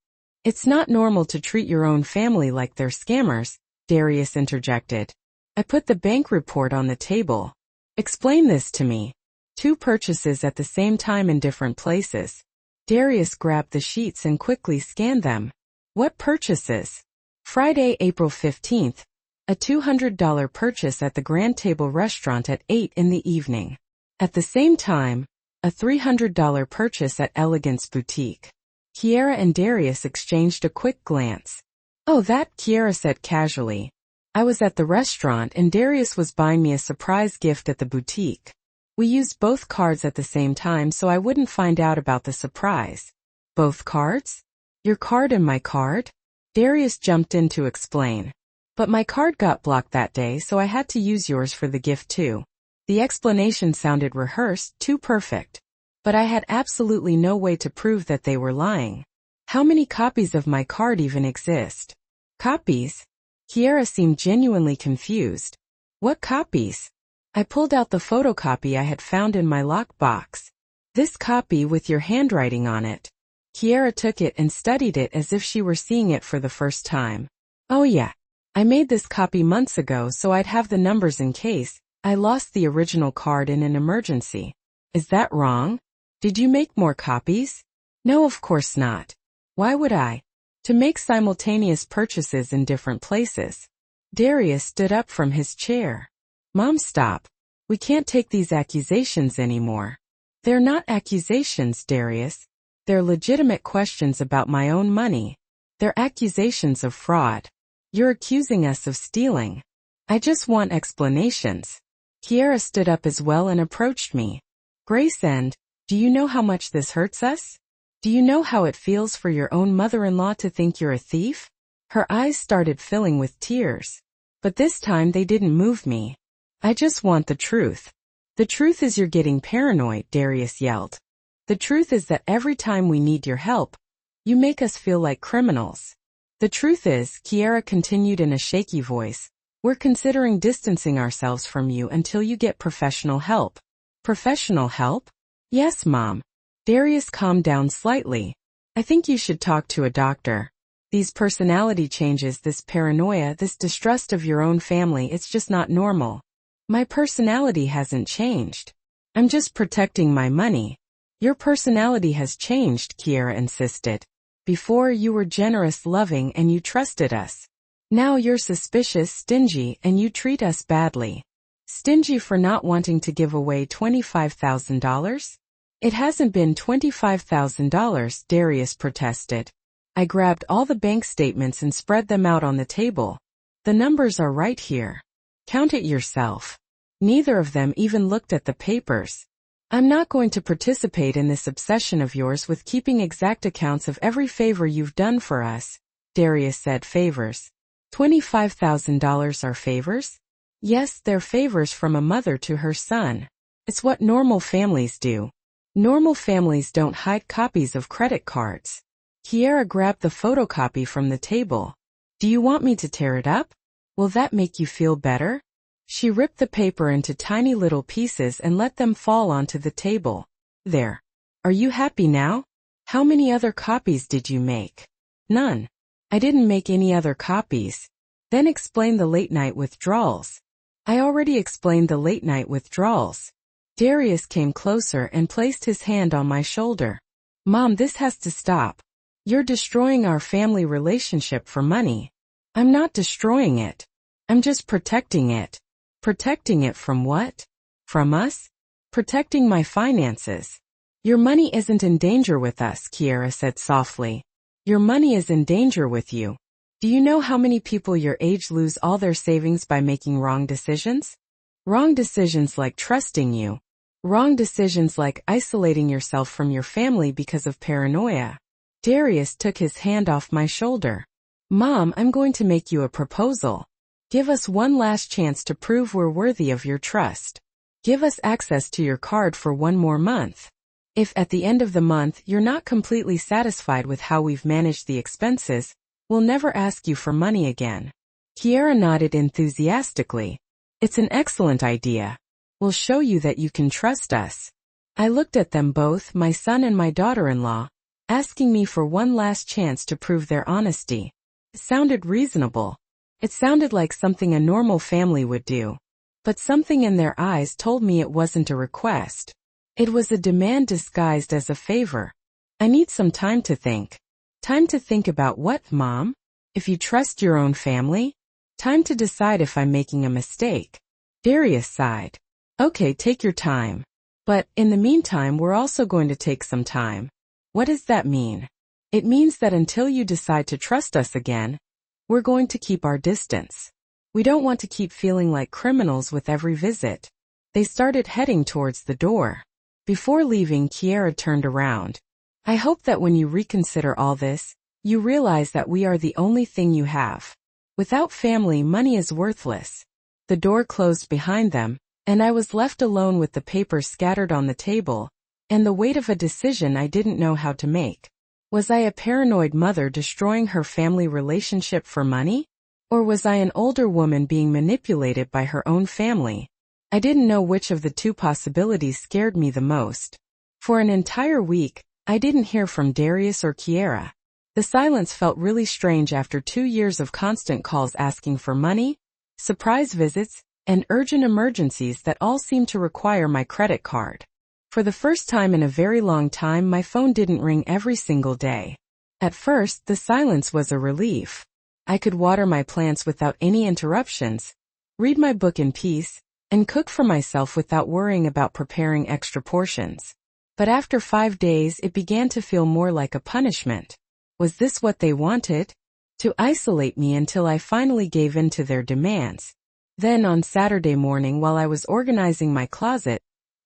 It's not normal to treat your own family like they're scammers, Darius interjected. I put the bank report on the table. Explain this to me. 2 purchases at the same time in different places. Darius grabbed the sheets and quickly scanned them. What purchases? Friday, April 15th. A $200 purchase at the Grand Table restaurant at 8 in the evening. At the same time, a $300 purchase at Elegance Boutique. Kiara and Darius exchanged a quick glance. Oh, that, Kiara said casually. I was at the restaurant and Darius was buying me a surprise gift at the boutique. We used both cards at the same time so I wouldn't find out about the surprise. Both cards? Your card and my card? Darius jumped in to explain. But my card got blocked that day, so I had to use yours for the gift too. The explanation sounded rehearsed, too perfect. But I had absolutely no way to prove that they were lying. How many copies of my card even exist? Copies? Kiara seemed genuinely confused. What copies? I pulled out the photocopy I had found in my lockbox. This copy with your handwriting on it. Kiara took it and studied it as if she were seeing it for the first time. Oh yeah. I made this copy months ago so I'd have the numbers in case I lost the original card in an emergency. Is that wrong? Did you make more copies? No, of course not. Why would I? To make simultaneous purchases in different places. Darius stood up from his chair. Mom, stop. We can't take these accusations anymore. They're not accusations, Darius. They're legitimate questions about my own money. They're accusations of fraud. You're accusing us of stealing. I just want explanations. Kiara stood up as well and approached me. Grace, do you know how much this hurts us? Do you know how it feels for your own mother-in-law to think you're a thief? Her eyes started filling with tears. But this time they didn't move me. I just want the truth. The truth is you're getting paranoid, Darius yelled. The truth is that every time we need your help, you make us feel like criminals. The truth is, Kiara continued in a shaky voice, we're considering distancing ourselves from you until you get professional help. Professional help? Yes, Mom. Darius calmed down slightly. I think you should talk to a doctor. These personality changes, this paranoia, this distrust of your own family, it's just not normal. My personality hasn't changed. I'm just protecting my money. Your personality has changed, Kiara insisted. Before you were generous, loving, and you trusted us. Now you're suspicious, stingy, and you treat us badly. Stingy for not wanting to give away $25,000? It hasn't been $25,000, Darius protested. I grabbed all the bank statements and spread them out on the table. The numbers are right here. Count it yourself. Neither of them even looked at the papers. I'm not going to participate in this obsession of yours with keeping exact accounts of every favor you've done for us, Darius said. Favors? $25,000 are favors? Yes, they're favors from a mother to her son. It's what normal families do. Normal families don't hide copies of credit cards. Kiara grabbed the photocopy from the table. Do you want me to tear it up? Will that make you feel better? She ripped the paper into tiny little pieces and let them fall onto the table. There. Are you happy now? How many other copies did you make? None. I didn't make any other copies. Then explain the late-night withdrawals. I already explained the late-night withdrawals. Darius came closer and placed his hand on my shoulder. Mom, this has to stop. You're destroying our family relationship for money. I'm not destroying it. I'm just protecting it. Protecting it from what? From us? Protecting my finances. Your money isn't in danger with us, Kiara said softly. Your money is in danger with you. Do you know how many people your age lose all their savings by making wrong decisions? Wrong decisions like trusting you. Wrong decisions like isolating yourself from your family because of paranoia. Darius took his hand off my shoulder. Mom, I'm going to make you a proposal. Give us one last chance to prove we're worthy of your trust. Give us access to your card for one more month. If at the end of the month you're not completely satisfied with how we've managed the expenses, we'll never ask you for money again. Kiara nodded enthusiastically. It's an excellent idea. We'll show you that you can trust us. I looked at them both, my son and my daughter-in-law, asking me for one last chance to prove their honesty. It sounded reasonable. It sounded like something a normal family would do. But something in their eyes told me it wasn't a request. It was a demand disguised as a favor. I need some time to think. Time to think about what, Mom? If you trust your own family? Time to decide if I'm making a mistake. Darius sighed. Okay, take your time. But, in the meantime, we're also going to take some time. What does that mean? It means that until you decide to trust us again, we're going to keep our distance. We don't want to keep feeling like criminals with every visit. They started heading towards the door. Before leaving, Kiara turned around. I hope that when you reconsider all this, you realize that we are the only thing you have. Without family, money is worthless. The door closed behind them, and I was left alone with the papers scattered on the table, and the weight of a decision I didn't know how to make. Was I a paranoid mother destroying her family relationship for money? Or was I an older woman being manipulated by her own family? I didn't know which of the two possibilities scared me the most. For an entire week, I didn't hear from Darius or Kiara. The silence felt really strange after 2 years of constant calls asking for money, surprise visits, and urgent emergencies that all seemed to require my credit card. For the first time in a very long time, my phone didn't ring every single day. At first, the silence was a relief. I could water my plants without any interruptions, read my book in peace, and cook for myself without worrying about preparing extra portions. But after 5 days, it began to feel more like a punishment. Was this what they wanted? To isolate me until I finally gave in to their demands. Then on Saturday morning, while I was organizing my closet,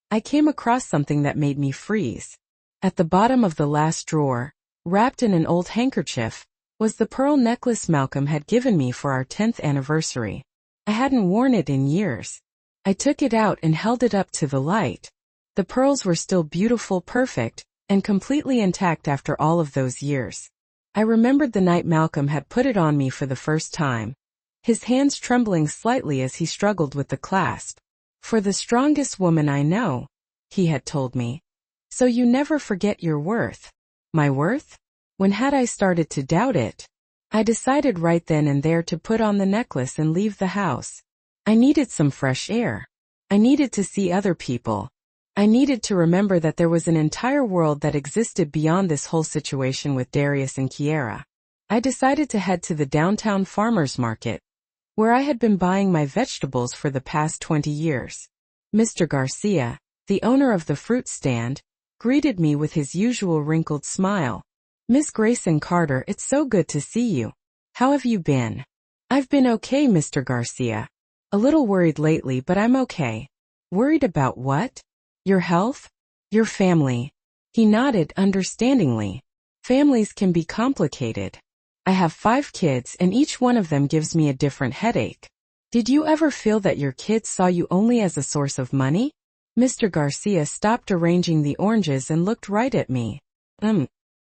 I came across something that made me freeze. At the bottom of the last drawer, wrapped in an old handkerchief, was the pearl necklace Malcolm had given me for our 10th anniversary. I hadn't worn it in years. I took it out and held it up to the light. The pearls were still beautiful, perfect, and completely intact after all of those years. I remembered the night Malcolm had put it on me for the first time, his hands trembling slightly as he struggled with the clasp. "For the strongest woman I know," he had told me. "So you never forget your worth." My worth? When had I started to doubt it? I decided right then and there to put on the necklace and leave the house. I needed some fresh air. I needed to see other people. I needed to remember that there was an entire world that existed beyond this whole situation with Darius and Kiera. I decided to head to the downtown farmers market, where I had been buying my vegetables for the past 20 years. Mr. Garcia, the owner of the fruit stand, greeted me with his usual wrinkled smile. "Miss Grayson Carter, it's so good to see you. How have you been?" "I've been okay, Mr. Garcia. A little worried lately, but I'm okay." "Worried about what?" "Your health? Your family." He nodded understandingly. "Families can be complicated. I have 5 kids and each one of them gives me a different headache." "Did you ever feel that your kids saw you only as a source of money?" Mr. Garcia stopped arranging the oranges and looked right at me.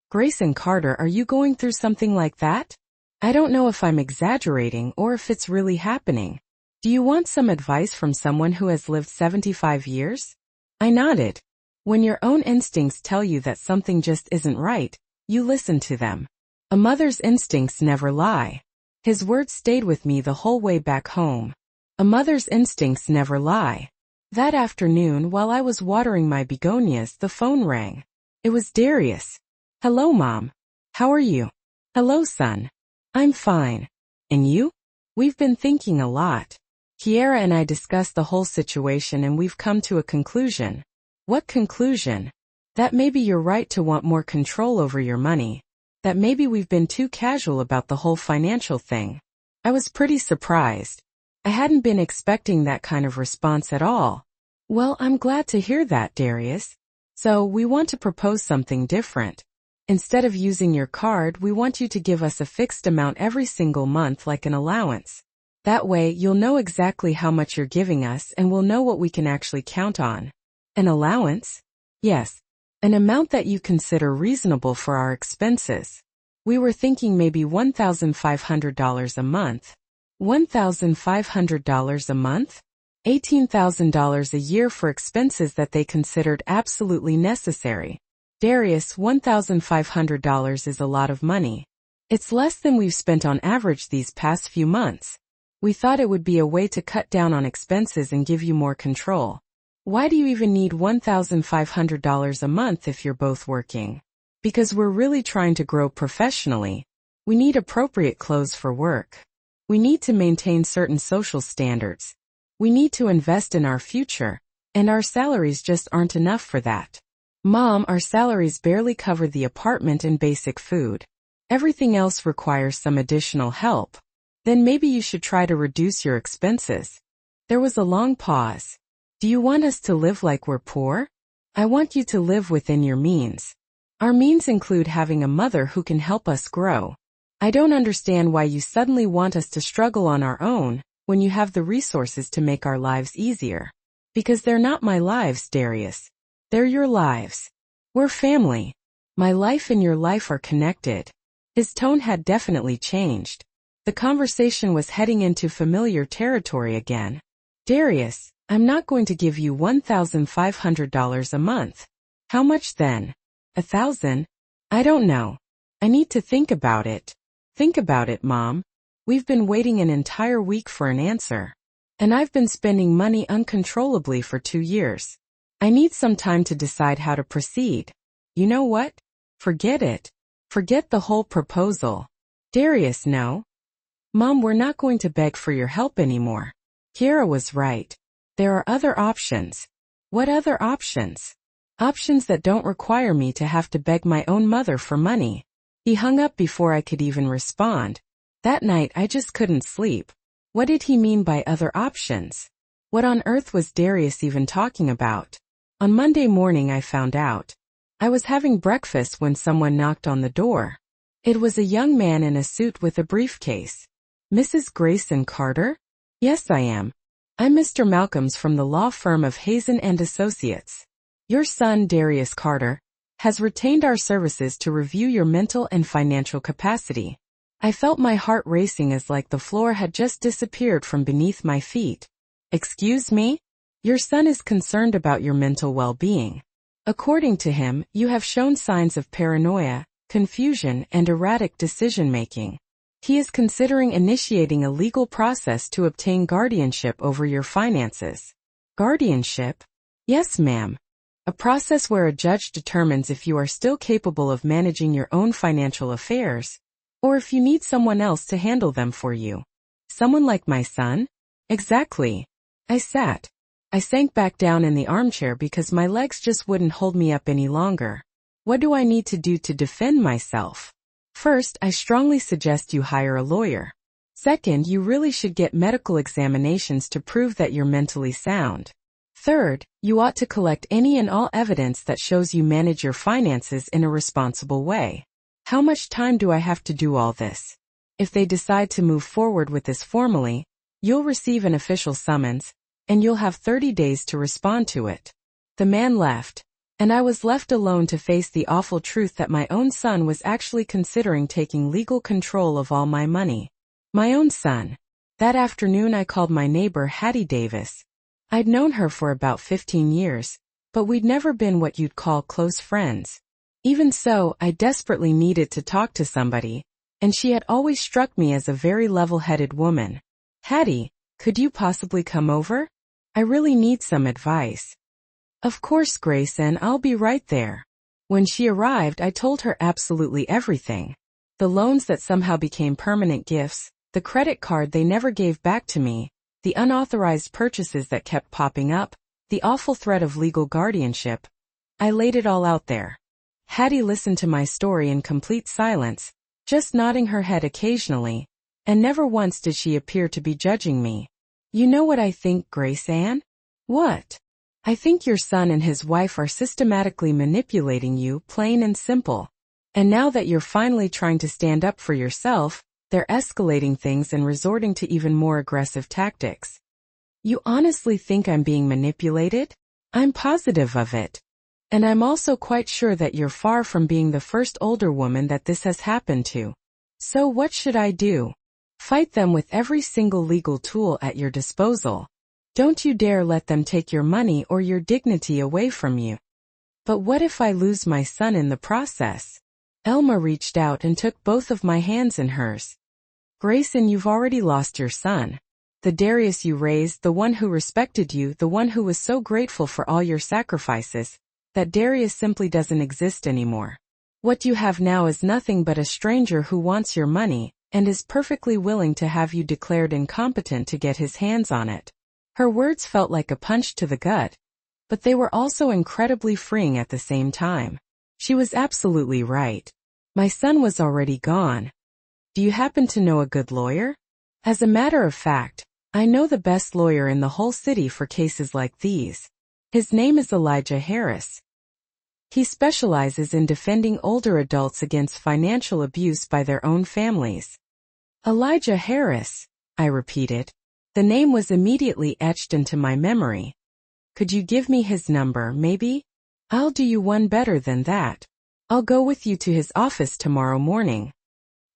Grayson Carter, are you going through something like that? I don't know if I'm exaggerating or if it's really happening. Do you want some advice from someone who has lived 75 years? I nodded. When your own instincts tell you that something just isn't right, you listen to them. A mother's instincts never lie. His words stayed with me the whole way back home. A mother's instincts never lie. That afternoon, while I was watering my begonias, the phone rang. It was Darius. "Hello, Mom. How are you?" "Hello, son. I'm fine. And you?" "We've been thinking a lot. Kiera and I discussed the whole situation and we've come to a conclusion." "What conclusion?" "That maybe you're right to want more control over your money. That maybe we've been too casual about the whole financial thing." I was pretty surprised. I hadn't been expecting that kind of response at all. "Well, I'm glad to hear that, Darius. So, we want to propose something different. Instead of using your card, we want you to give us a fixed amount every single month like an allowance. That way, you'll know exactly how much you're giving us and we'll know what we can actually count on." "An allowance?" "Yes. An amount that you consider reasonable for our expenses. We were thinking maybe $1,500 a month." $1,500 a month? $18,000 a year for expenses that they considered absolutely necessary. "Darius, $1,500 is a lot of money. It's less than we've spent on average these past few months. We thought it would be a way to cut down on expenses and give you more control." "Why do you even need $1,500 a month if you're both working?" "Because we're really trying to grow professionally. We need appropriate clothes for work. We need to maintain certain social standards. We need to invest in our future, and our salaries just aren't enough for that." "Mom, our salaries barely cover the apartment and basic food. Everything else requires some additional help. Then maybe you should try to reduce your expenses." There was a long pause. "Do you want us to live like we're poor?" "I want you to live within your means. Our means include having a mother who can help us grow. I don't understand why you suddenly want us to struggle on our own when you have the resources to make our lives easier." "Because they're not my lives, Darius. They're your lives. We're family. My life and your life are connected." His tone had definitely changed. The conversation was heading into familiar territory again. "Darius, I'm not going to give you $1,500 a month." "How much then?" $1,000? I don't know. I need to think about it." "Think about it, Mom. We've been waiting an entire week for an answer. And I've been spending money uncontrollably for 2 years. I need some time to decide how to proceed." "You know what? Forget it. Forget the whole proposal." "Darius, no." "Mom, we're not going to beg for your help anymore." Kiera was right. There are other options. "What other options?" "Options that don't require me to have to beg my own mother for money." He hung up before I could even respond. That night I just couldn't sleep. What did he mean by other options? What on earth was Darius even talking about? On Monday morning I found out. I was having breakfast when someone knocked on the door. It was a young man in a suit with a briefcase. "Mrs. Grayson Carter?" "Yes, I am. I'm Mr. Malcolms from the law firm of Hazen and Associates. Your son, Darius Carter." has retained our services to review your mental and financial capacity. I felt my heart racing as like the floor had just disappeared from beneath my feet. Excuse me? Your son is concerned about your mental well-being. According to him, you have shown signs of paranoia, confusion, and erratic decision-making. He is considering initiating a legal process to obtain guardianship over your finances. Guardianship? Yes, ma'am. A process where a judge determines if you are still capable of managing your own financial affairs, or if you need someone else to handle them for you. Someone like my son? Exactly. I sank back down in the armchair because my legs just wouldn't hold me up any longer. What do I need to do to defend myself? First, I strongly suggest you hire a lawyer. Second, you really should get medical examinations to prove that you're mentally sound. Third, you ought to collect any and all evidence that shows you manage your finances in a responsible way. How much time do I have to do all this? If they decide to move forward with this formally, you'll receive an official summons, and you'll have 30 days to respond to it. The man left, and I was left alone to face the awful truth that my own son was actually considering taking legal control of all my money. My own son. That afternoon I called my neighbor Hattie Davis. I'd known her for about 15 years, but we'd never been what you'd call close friends. Even so, I desperately needed to talk to somebody, and she had always struck me as a very level-headed woman. Hattie, could you possibly come over? I really need some advice. Of course, Grace, and I'll be right there. When she arrived, I told her absolutely everything. The loans that somehow became permanent gifts, the credit card they never gave back to me, the unauthorized purchases that kept popping up, the awful threat of legal guardianship. I laid it all out there. Hattie listened to my story in complete silence, just nodding her head occasionally, and never once did she appear to be judging me. You know what I think, Grace Ann? What? I think your son and his wife are systematically manipulating you, plain and simple. And now that you're finally trying to stand up for yourself, they're escalating things and resorting to even more aggressive tactics. You honestly think I'm being manipulated? I'm positive of it. And I'm also quite sure that you're far from being the first older woman that this has happened to. So what should I do? Fight them with every single legal tool at your disposal. Don't you dare let them take your money or your dignity away from you. But what if I lose my son in the process? Elma reached out and took both of my hands in hers. Grayson, you've already lost your son. The Darius you raised, the one who respected you, the one who was so grateful for all your sacrifices, that Darius simply doesn't exist anymore. What you have now is nothing but a stranger who wants your money, and is perfectly willing to have you declared incompetent to get his hands on it. Her words felt like a punch to the gut, but they were also incredibly freeing at the same time. She was absolutely right. My son was already gone. Do you happen to know a good lawyer? As a matter of fact, I know the best lawyer in the whole city for cases like these. His name is Elijah Harris. He specializes in defending older adults against financial abuse by their own families. Elijah Harris, I repeated. The name was immediately etched into my memory. Could you give me his number, maybe? I'll do you one better than that. I'll go with you to his office tomorrow morning.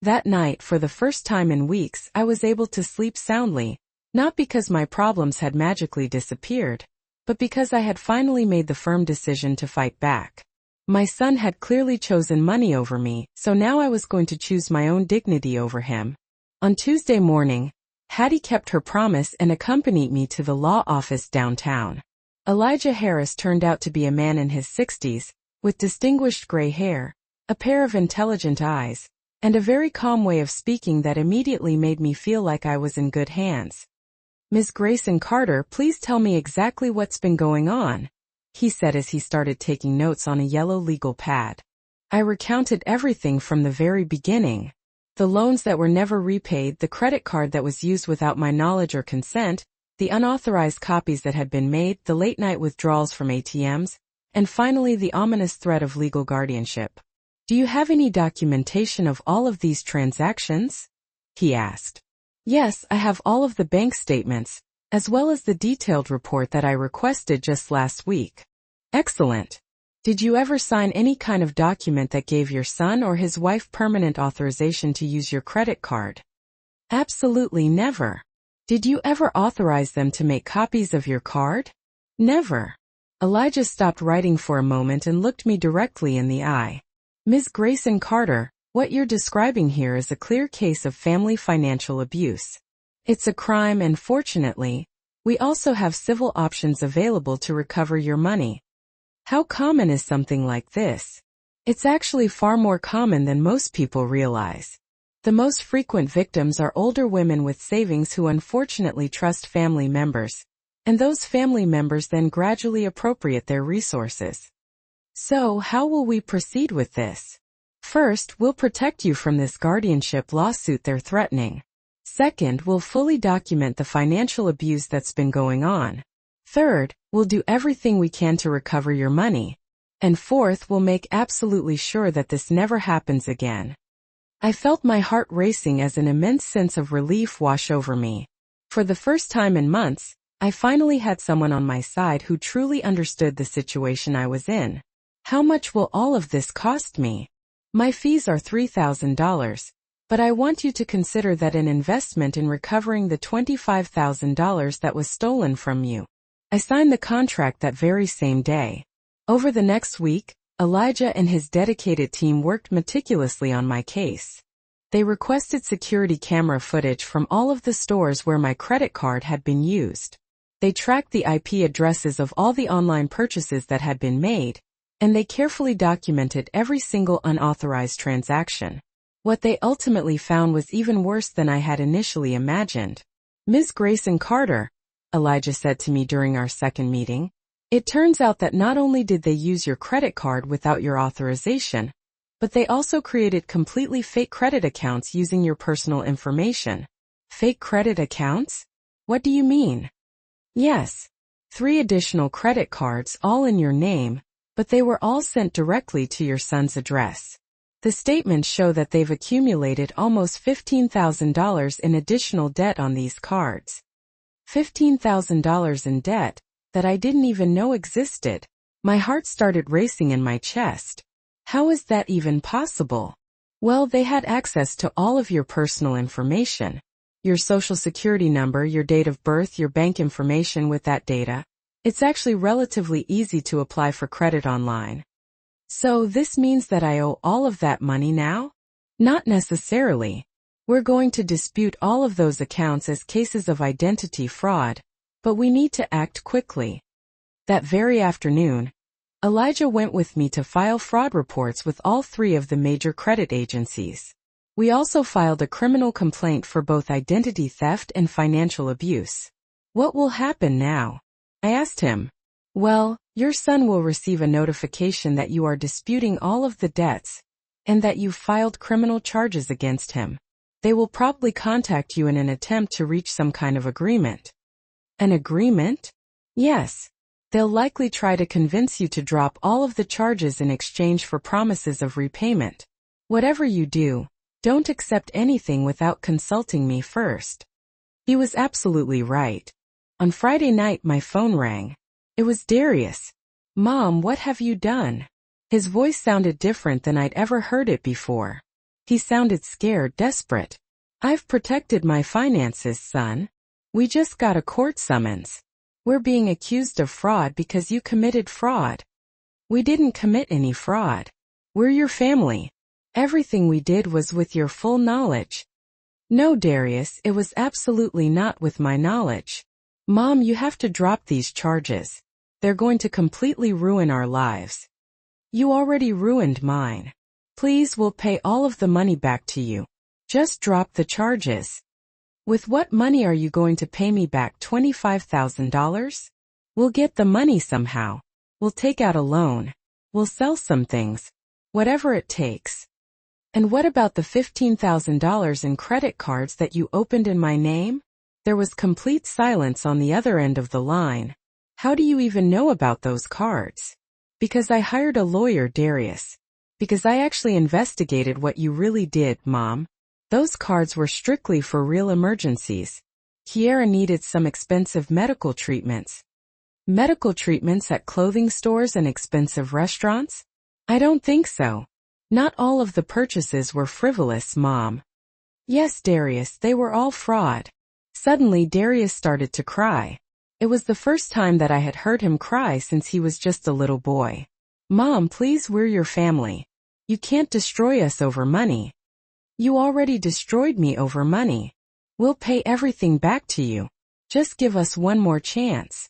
That night, for the first time in weeks, I was able to sleep soundly, not because my problems had magically disappeared, but because I had finally made the firm decision to fight back. My son had clearly chosen money over me, so now I was going to choose my own dignity over him. On Tuesday morning, Hattie kept her promise and accompanied me to the law office downtown. Elijah Harris turned out to be a man in his 60s, with distinguished gray hair, a pair of intelligent eyes, and a very calm way of speaking that immediately made me feel like I was in good hands. Ms. Grayson Carter, please tell me exactly what's been going on, he said as he started taking notes on a yellow legal pad. I recounted everything from the very beginning. The loans that were never repaid, the credit card that was used without my knowledge or consent, the unauthorized copies that had been made, the late-night withdrawals from ATMs, and finally the ominous threat of legal guardianship. Do you have any documentation of all of these transactions? He asked. Yes, I have all of the bank statements, as well as the detailed report that I requested just last week. Excellent. Did you ever sign any kind of document that gave your son or his wife permanent authorization to use your credit card? Absolutely never. Did you ever authorize them to make copies of your card? Never. Elijah stopped writing for a moment and looked me directly in the eye. Ms. Grayson Carter, what you're describing here is a clear case of family financial abuse. It's a crime and fortunately, we also have civil options available to recover your money. How common is something like this? It's actually far more common than most people realize. The most frequent victims are older women with savings who unfortunately trust family members, and those family members then gradually appropriate their resources. So, how will we proceed with this? First, we'll protect you from this guardianship lawsuit they're threatening. Second, we'll fully document the financial abuse that's been going on. Third, we'll do everything we can to recover your money. And fourth, we'll make absolutely sure that this never happens again. I felt my heart racing as an immense sense of relief wash over me. For the first time in months, I finally had someone on my side who truly understood the situation I was in. How much will all of this cost me? My fees are $3,000, but I want you to consider that an investment in recovering the $25,000 that was stolen from you. I signed the contract that very same day. Over the next week, Elijah and his dedicated team worked meticulously on my case. They requested security camera footage from all of the stores where my credit card had been used. They tracked the IP addresses of all the online purchases that had been made, and they carefully documented every single unauthorized transaction. What they ultimately found was even worse than I had initially imagined. Ms. Grayson Carter, Elijah said to me during our second meeting, it turns out that not only did they use your credit card without your authorization, but they also created completely fake credit accounts using your personal information. Fake credit accounts? What do you mean? Yes. 3 additional credit cards all in your name, but they were all sent directly to your son's address. The statements show that they've accumulated almost $15,000 in additional debt on these cards. $15,000 in debt that I didn't even know existed. My heart started racing in my chest. How is that even possible? Well, they had access to all of your personal information. Your social security number, your date of birth, your bank information with that data. It's actually relatively easy to apply for credit online. So this means that I owe all of that money now? Not necessarily. We're going to dispute all of those accounts as cases of identity fraud, but we need to act quickly. That very afternoon, Elijah went with me to file fraud reports with all 3 of the major credit agencies. We also filed a criminal complaint for both identity theft and financial abuse. What will happen now? I asked him. Well, your son will receive a notification that you are disputing all of the debts, and that you've filed criminal charges against him. They will probably contact you in an attempt to reach some kind of agreement. An agreement? Yes. They'll likely try to convince you to drop all of the charges in exchange for promises of repayment. Whatever you do, don't accept anything without consulting me first. He was absolutely right. On Friday night my phone rang. It was Darius. Mom, what have you done? His voice sounded different than I'd ever heard it before. He sounded scared, desperate. I've protected my finances, son. We just got a court summons. We're being accused of fraud because you committed fraud. We didn't commit any fraud. We're your family. Everything we did was with your full knowledge. No, Darius, it was absolutely not with my knowledge. Mom, you have to drop these charges. They're going to completely ruin our lives. You already ruined mine. Please, we'll pay all of the money back to you. Just drop the charges. With what money are you going to pay me back $25,000? We'll get the money somehow. We'll take out a loan. We'll sell some things. Whatever it takes. And what about the $15,000 in credit cards that you opened in my name? There was complete silence on the other end of the line. How do you even know about those cards? Because I hired a lawyer, Darius. Because I actually investigated what you really did, Mom. Those cards were strictly for real emergencies. Kiara needed some expensive medical treatments. Medical treatments at clothing stores and expensive restaurants? I don't think so. Not all of the purchases were frivolous, Mom. Yes, Darius, they were all fraud. Suddenly Darius started to cry. It was the first time that I had heard him cry since he was just a little boy. Mom, please, we're your family. You can't destroy us over money. You already destroyed me over money. We'll pay everything back to you. Just give us one more chance.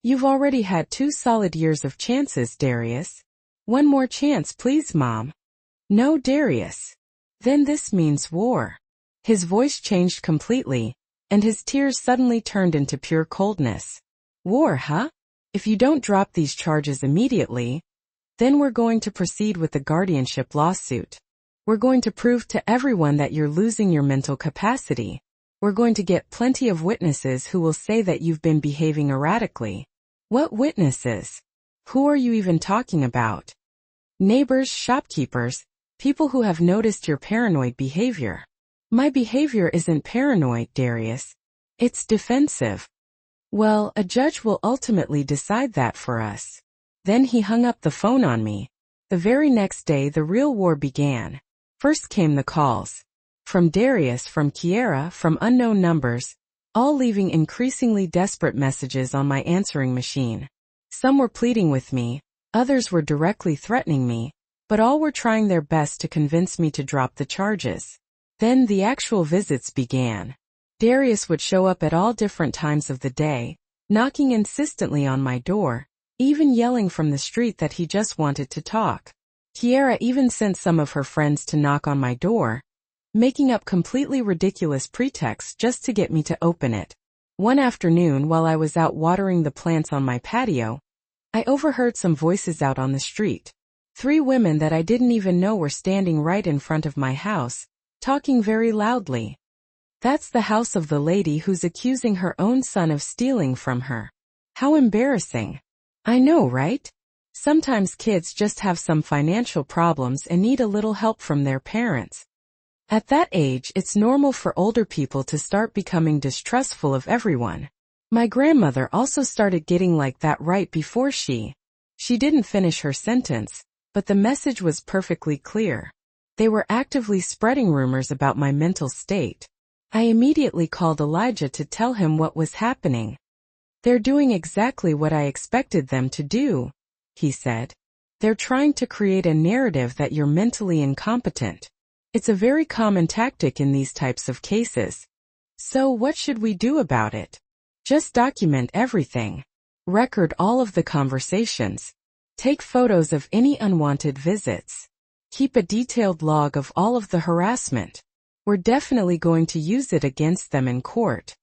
You've already had 2 solid years of chances, Darius. One more chance, please, Mom. No, Darius. Then this means war. His voice changed completely, and his tears suddenly turned into pure coldness. War, huh? If you don't drop these charges immediately, then we're going to proceed with the guardianship lawsuit. We're going to prove to everyone that you're losing your mental capacity. We're going to get plenty of witnesses who will say that you've been behaving erratically. What witnesses? Who are you even talking about? Neighbors, shopkeepers, people who have noticed your paranoid behavior. My behavior isn't paranoid, Darius. It's defensive. Well, a judge will ultimately decide that for us. Then he hung up the phone on me. The very next day the real war began. First came the calls. From Darius, from Kiera, from unknown numbers, all leaving increasingly desperate messages on my answering machine. Some were pleading with me, others were directly threatening me, but all were trying their best to convince me to drop the charges. Then the actual visits began. Darius would show up at all different times of the day, knocking insistently on my door, even yelling from the street that he just wanted to talk. Kiera even sent some of her friends to knock on my door, making up completely ridiculous pretexts just to get me to open it. One afternoon, while I was out watering the plants on my patio, I overheard some voices out on the street. 3 women that I didn't even know were standing right in front of my house, talking very loudly. That's the house of the lady who's accusing her own son of stealing from her. How embarrassing. I know, right? Sometimes kids just have some financial problems and need a little help from their parents. At that age, it's normal for older people to start becoming distrustful of everyone. My grandmother also started getting like that right before she didn't finish her sentence, but the message was perfectly clear. They were actively spreading rumors about my mental state. I immediately called Elijah to tell him what was happening. They're doing exactly what I expected them to do, he said. They're trying to create a narrative that you're mentally incompetent. It's a very common tactic in these types of cases. So what should we do about it? Just document everything. Record all of the conversations. Take photos of any unwanted visits. Keep a detailed log of all of the harassment. We're definitely going to use it against them in court.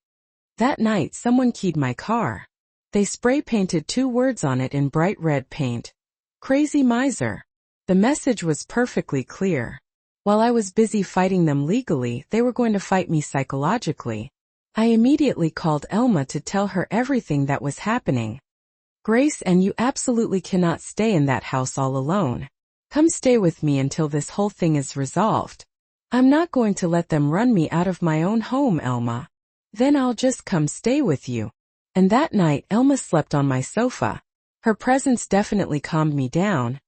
That night someone keyed my car. They spray painted 2 words on it in bright red paint. Crazy miser. The message was perfectly clear. While I was busy fighting them legally, they were going to fight me psychologically. I immediately called Elma to tell her everything that was happening. Grace, and you absolutely cannot stay in that house all alone. Come stay with me until this whole thing is resolved. I'm not going to let them run me out of my own home, Elma. Then I'll just come stay with you. And that night Elma slept on my sofa. Her presence definitely calmed me down,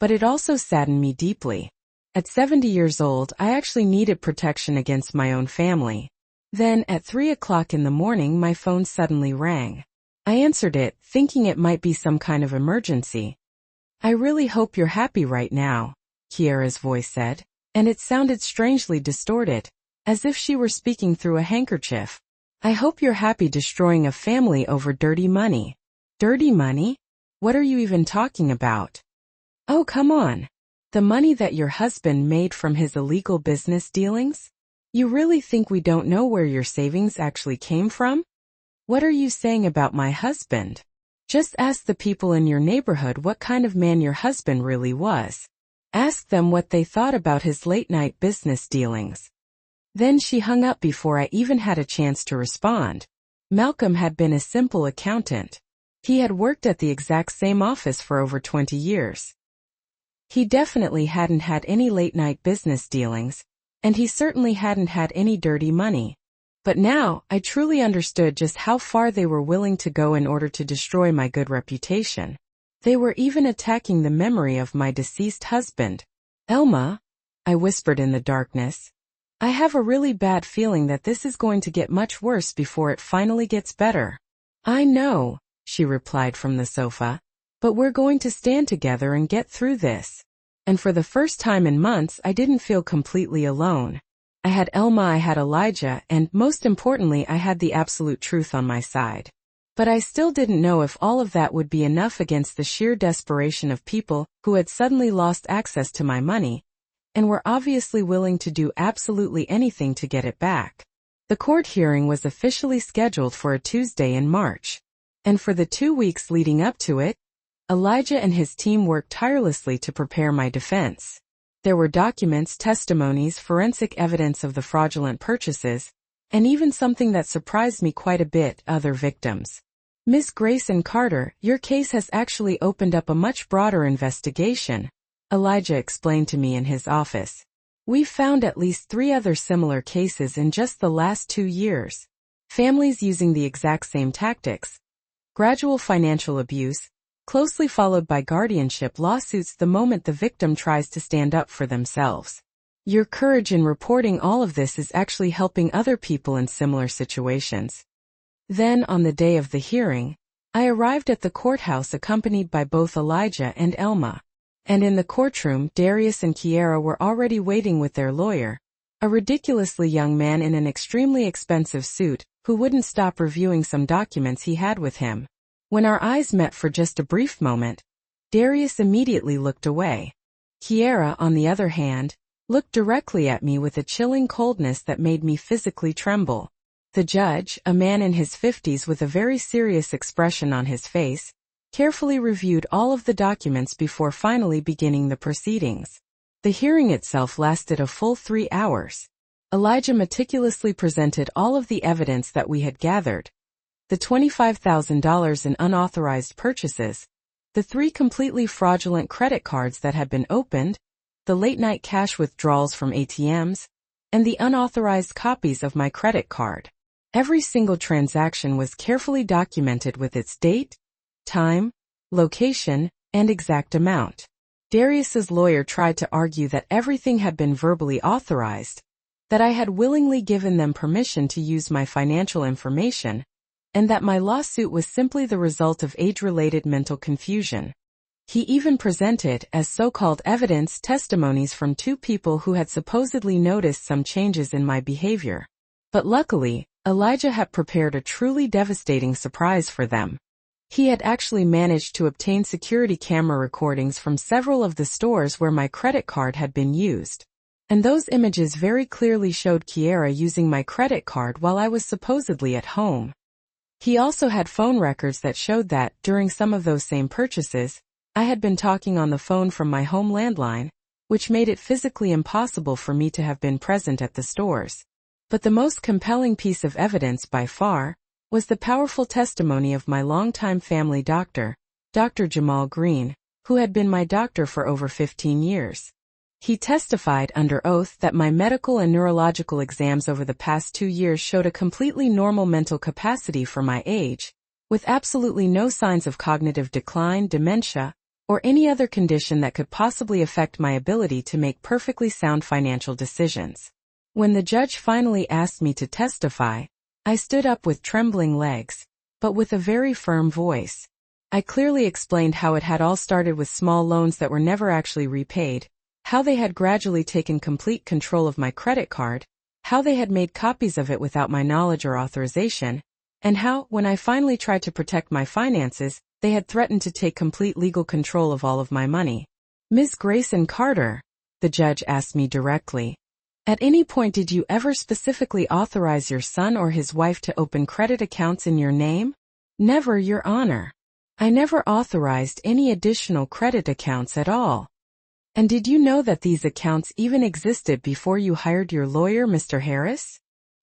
but it also saddened me deeply. At 70 years old, I actually needed protection against my own family. Then, at 3 o'clock in the morning, my phone suddenly rang. I answered it, thinking it might be some kind of emergency. I really hope you're happy right now, Kiera's voice said, and it sounded strangely distorted, as if she were speaking through a handkerchief. I hope you're happy destroying a family over dirty money. Dirty money? What are you even talking about? Oh, come on. The money that your husband made from his illegal business dealings? You really think we don't know where your savings actually came from? What are you saying about my husband? Just ask the people in your neighborhood what kind of man your husband really was. Ask them what they thought about his late-night business dealings. Then she hung up before I even had a chance to respond. Malcolm had been a simple accountant. He had worked at the exact same office for over 20 years. He definitely hadn't had any late-night business dealings, and he certainly hadn't had any dirty money. But now, I truly understood just how far they were willing to go in order to destroy my good reputation. They were even attacking the memory of my deceased husband. Elma, I whispered in the darkness. I have a really bad feeling that this is going to get much worse before it finally gets better. I know, she replied from the sofa. But we're going to stand together and get through this. And for the first time in months, I didn't feel completely alone. I had Elma, I had Elijah, and most importantly, I had the absolute truth on my side. But I still didn't know if all of that would be enough against the sheer desperation of people who had suddenly lost access to my money, and were obviously willing to do absolutely anything to get it back. The court hearing was officially scheduled for a Tuesday in March. And for the 2 weeks leading up to it, Elijah and his team worked tirelessly to prepare my defense. There were documents, testimonies, forensic evidence of the fraudulent purchases, and even something that surprised me quite a bit, other victims. Miss Grayson Carter, your case has actually opened up a much broader investigation, Elijah explained to me in his office. We've found at least 3 other similar cases in just the last 2 years. Families using the exact same tactics. Gradual financial abuse, closely followed by guardianship lawsuits the moment the victim tries to stand up for themselves. Your courage in reporting all of this is actually helping other people in similar situations. Then, on the day of the hearing, I arrived at the courthouse accompanied by both Elijah and Elma. And in the courtroom, Darius and Kiara were already waiting with their lawyer, a ridiculously young man in an extremely expensive suit, who wouldn't stop reviewing some documents he had with him. When our eyes met for just a brief moment, Darius immediately looked away. Kiara, on the other hand, looked directly at me with a chilling coldness that made me physically tremble. The judge, a man in his 50s with a very serious expression on his face, carefully reviewed all of the documents before finally beginning the proceedings. The hearing itself lasted a full 3 hours. Elijah meticulously presented all of the evidence that we had gathered. The $25,000 in unauthorized purchases, the 3 completely fraudulent credit cards that had been opened, the late-night cash withdrawals from ATMs, and the unauthorized copies of my credit card. Every single transaction was carefully documented with its date, time, location, and exact amount. Darius's lawyer tried to argue that everything had been verbally authorized, that I had willingly given them permission to use my financial information, and that my lawsuit was simply the result of age-related mental confusion. He even presented, as so-called evidence, testimonies from 2 people who had supposedly noticed some changes in my behavior. But luckily, Elijah had prepared a truly devastating surprise for them. He had actually managed to obtain security camera recordings from several of the stores where my credit card had been used. And those images very clearly showed Kiara using my credit card while I was supposedly at home. He also had phone records that showed that, during some of those same purchases, I had been talking on the phone from my home landline, which made it physically impossible for me to have been present at the stores. But the most compelling piece of evidence by far was the powerful testimony of my longtime family doctor, Dr. Jamal Green, who had been my doctor for over 15 years. He testified under oath that my medical and neurological exams over the past 2 years showed a completely normal mental capacity for my age, with absolutely no signs of cognitive decline, dementia, or any other condition that could possibly affect my ability to make perfectly sound financial decisions. When the judge finally asked me to testify, I stood up with trembling legs, but with a very firm voice. I clearly explained how it had all started with small loans that were never actually repaid, how they had gradually taken complete control of my credit card, how they had made copies of it without my knowledge or authorization, and how, when I finally tried to protect my finances, they had threatened to take complete legal control of all of my money. Ms. Grayson Carter, the judge asked me directly, at any point did you ever specifically authorize your son or his wife to open credit accounts in your name? Never, Your Honor. I never authorized any additional credit accounts at all. And did you know that these accounts even existed before you hired your lawyer, Mr. Harris?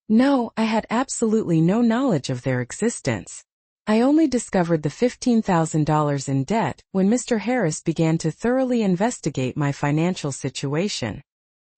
No, I had absolutely no knowledge of their existence. I only discovered the $15,000 in debt when Mr. Harris began to thoroughly investigate my financial situation.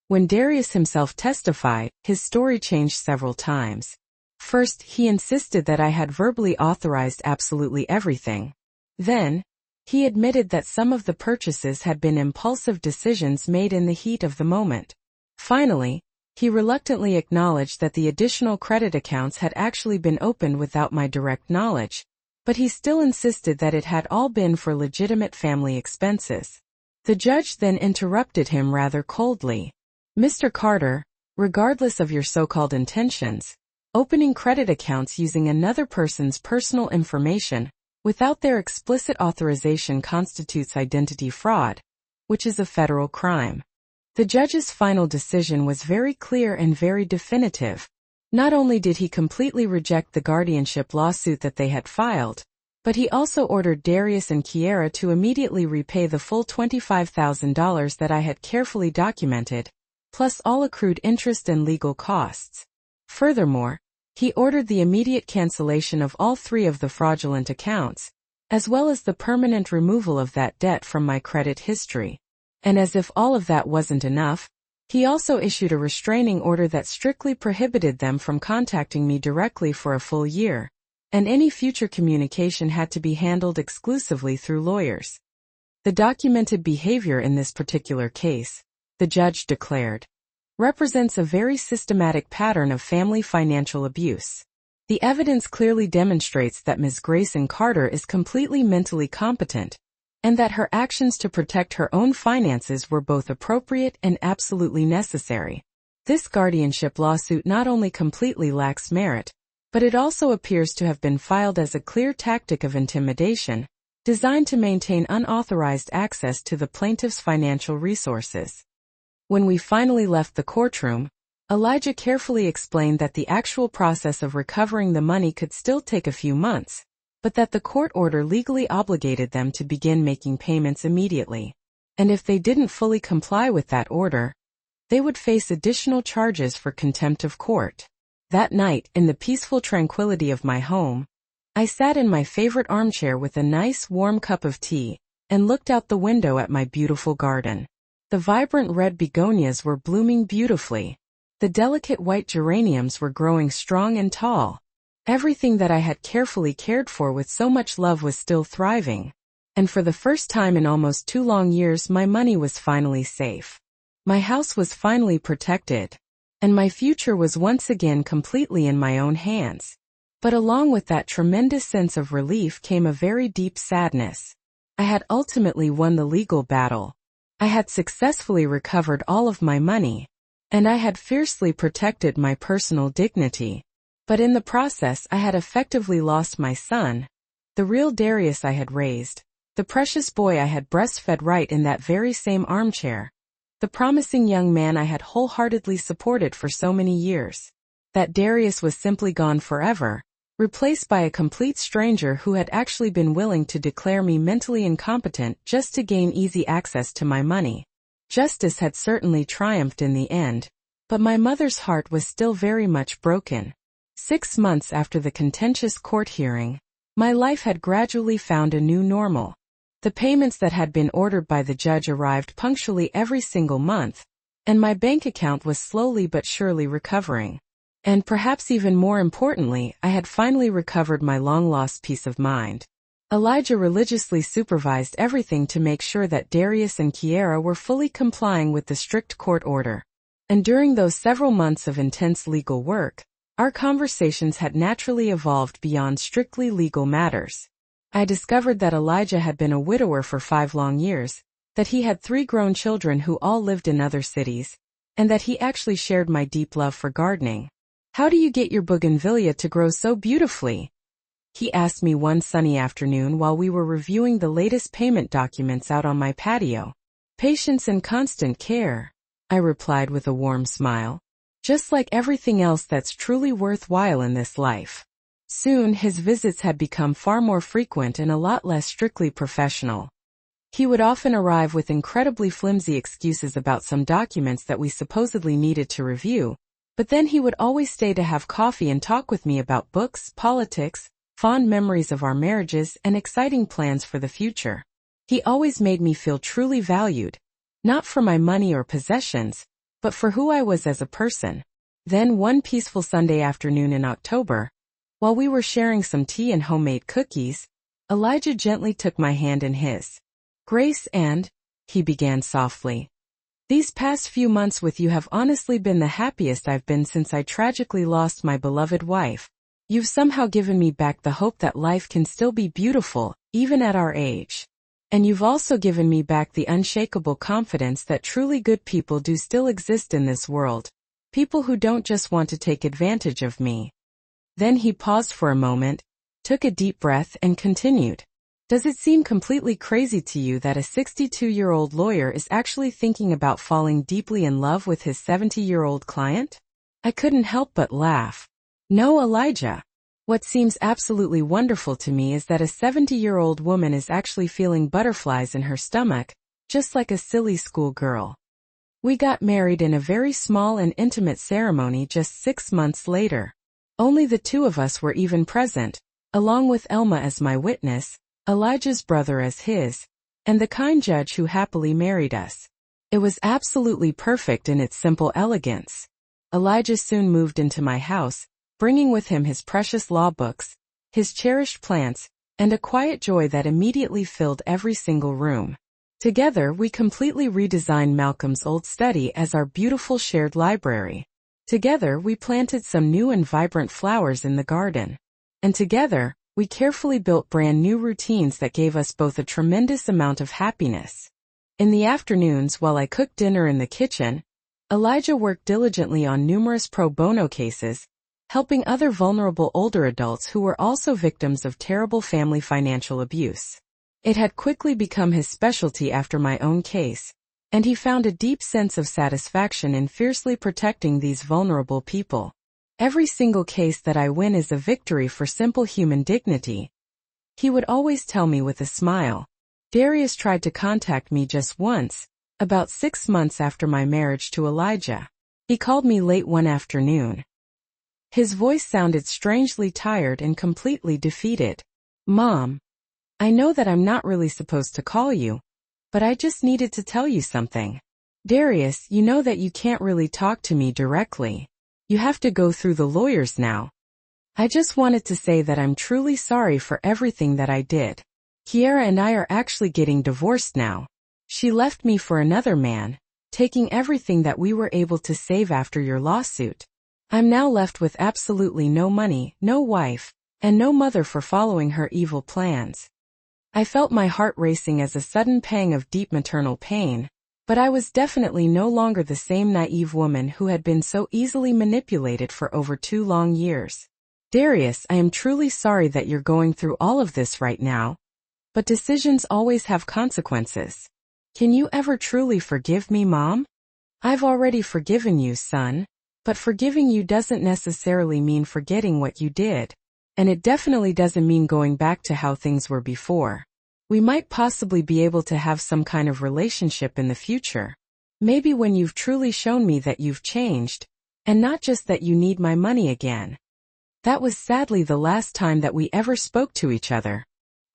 When Darius himself testified, his story changed several times. First, he insisted that I had verbally authorized absolutely everything. Then, he admitted that some of the purchases had been impulsive decisions made in the heat of the moment. Finally, he reluctantly acknowledged that the additional credit accounts had actually been opened without my direct knowledge, but he still insisted that it had all been for legitimate family expenses. The judge then interrupted him rather coldly. "Mr. Carter, regardless of your so-called intentions, opening credit accounts using another person's personal information without their explicit authorization constitutes identity fraud, which is a federal crime." The judge's final decision was very clear and very definitive. Not only did he completely reject the guardianship lawsuit that they had filed, but he also ordered Darius and Kiara to immediately repay the full $25,000 that I had carefully documented, plus all accrued interest and legal costs. Furthermore, he ordered the immediate cancellation of all 3 of the fraudulent accounts, as well as the permanent removal of that debt from my credit history. And as if all of that wasn't enough, he also issued a restraining order that strictly prohibited them from contacting me directly for a full year, and any future communication had to be handled exclusively through lawyers. The documented behavior in this particular case, the judge declared, represents a very systematic pattern of family financial abuse. The evidence clearly demonstrates that Ms. Grayson Carter is completely mentally competent, and that her actions to protect her own finances were both appropriate and absolutely necessary. This guardianship lawsuit not only completely lacks merit, but it also appears to have been filed as a clear tactic of intimidation, designed to maintain unauthorized access to the plaintiff's financial resources. When we finally left the courtroom, Elijah carefully explained that the actual process of recovering the money could still take a few months, but that the court order legally obligated them to begin making payments immediately. And if they didn't fully comply with that order, they would face additional charges for contempt of court. That night, in the peaceful tranquility of my home, I sat in my favorite armchair with a nice warm cup of tea, and looked out the window at my beautiful garden. The vibrant red begonias were blooming beautifully. The delicate white geraniums were growing strong and tall. Everything that I had carefully cared for with so much love was still thriving. And for the first time in almost 2 long years, my money was finally safe. My house was finally protected. And my future was once again completely in my own hands. But along with that tremendous sense of relief came a very deep sadness. I had ultimately won the legal battle. I had successfully recovered all of my money, and I had fiercely protected my personal dignity. But in the process I had effectively lost my son, the real Darius I had raised, the precious boy I had breastfed right in that very same armchair, the promising young man I had wholeheartedly supported for so many years. That Darius was simply gone forever, replaced by a complete stranger who had actually been willing to declare me mentally incompetent just to gain easy access to my money. Justice had certainly triumphed in the end, but my mother's heart was still very much broken. 6 months after the contentious court hearing, my life had gradually found a new normal. The payments that had been ordered by the judge arrived punctually every single month, and my bank account was slowly but surely recovering. And perhaps even more importantly, I had finally recovered my long-lost peace of mind. Elijah religiously supervised everything to make sure that Darius and Kiara were fully complying with the strict court order. And during those several months of intense legal work, our conversations had naturally evolved beyond strictly legal matters. I discovered that Elijah had been a widower for 5 long years, that he had 3 grown children who all lived in other cities, and that he actually shared my deep love for gardening. "How do you get your bougainvillea to grow so beautifully?" he asked me one sunny afternoon while we were reviewing the latest payment documents out on my patio. "Patience and constant care," I replied with a warm smile. "Just like everything else that's truly worthwhile in this life." Soon his visits had become far more frequent and a lot less strictly professional. He would often arrive with incredibly flimsy excuses about some documents that we supposedly needed to review, but then he would always stay to have coffee and talk with me about books, politics, fond memories of our marriages, and exciting plans for the future. He always made me feel truly valued, not for my money or possessions, but for who I was as a person. Then one peaceful Sunday afternoon in October, while we were sharing some tea and homemade cookies, Elijah gently took my hand in his. "Grace and," he began softly, "these past few months with you have honestly been the happiest I've been since I tragically lost my beloved wife. You've somehow given me back the hope that life can still be beautiful, even at our age. And you've also given me back the unshakable confidence that truly good people do still exist in this world. People who don't just want to take advantage of me." Then he paused for a moment, took a deep breath and continued. "Does it seem completely crazy to you that a 62-year-old lawyer is actually thinking about falling deeply in love with his 70-year-old client?" I couldn't help but laugh. "No, Elijah. What seems absolutely wonderful to me is that a 70-year-old woman is actually feeling butterflies in her stomach, just like a silly schoolgirl." We got married in a very small and intimate ceremony just 6 months later. Only the two of us were even present, along with Elma as my witness, Elijah's brother as his, and the kind judge who happily married us. It was absolutely perfect in its simple elegance. Elijah soon moved into my house, bringing with him his precious law books, his cherished plants, and a quiet joy that immediately filled every single room. Together we completely redesigned Malcolm's old study as our beautiful shared library. Together we planted some new and vibrant flowers in the garden. And together, we carefully built brand new routines that gave us both a tremendous amount of happiness. In the afternoons while I cooked dinner in the kitchen, Elijah worked diligently on numerous pro bono cases, helping other vulnerable older adults who were also victims of terrible family financial abuse. It had quickly become his specialty after my own case, and he found a deep sense of satisfaction in fiercely protecting these vulnerable people. "Every single case that I win is a victory for simple human dignity," he would always tell me with a smile. Darius tried to contact me just once, about 6 months after my marriage to Elijah. He called me late one afternoon. His voice sounded strangely tired and completely defeated. "Mom, I know that I'm not really supposed to call you, but I just needed to tell you something. Darius, you know that you can't really talk to me directly. You have to go through the lawyers now. I just wanted to say that I'm truly sorry for everything that I did. Kiara and I are actually getting divorced now. She left me for another man, taking everything that we were able to save after your lawsuit. I'm now left with absolutely no money, no wife, and no mother for following her evil plans." I felt my heart racing as a sudden pang of deep maternal pain, but I was definitely no longer the same naive woman who had been so easily manipulated for over 2 long years. "Darius, I am truly sorry that you're going through all of this right now, but decisions always have consequences. Can you ever truly forgive me, Mom?" "I've already forgiven you, son, but forgiving you doesn't necessarily mean forgetting what you did. And it definitely doesn't mean going back to how things were before. We might possibly be able to have some kind of relationship in the future. Maybe when you've truly shown me that you've changed, and not just that you need my money again." That was sadly the last time that we ever spoke to each other.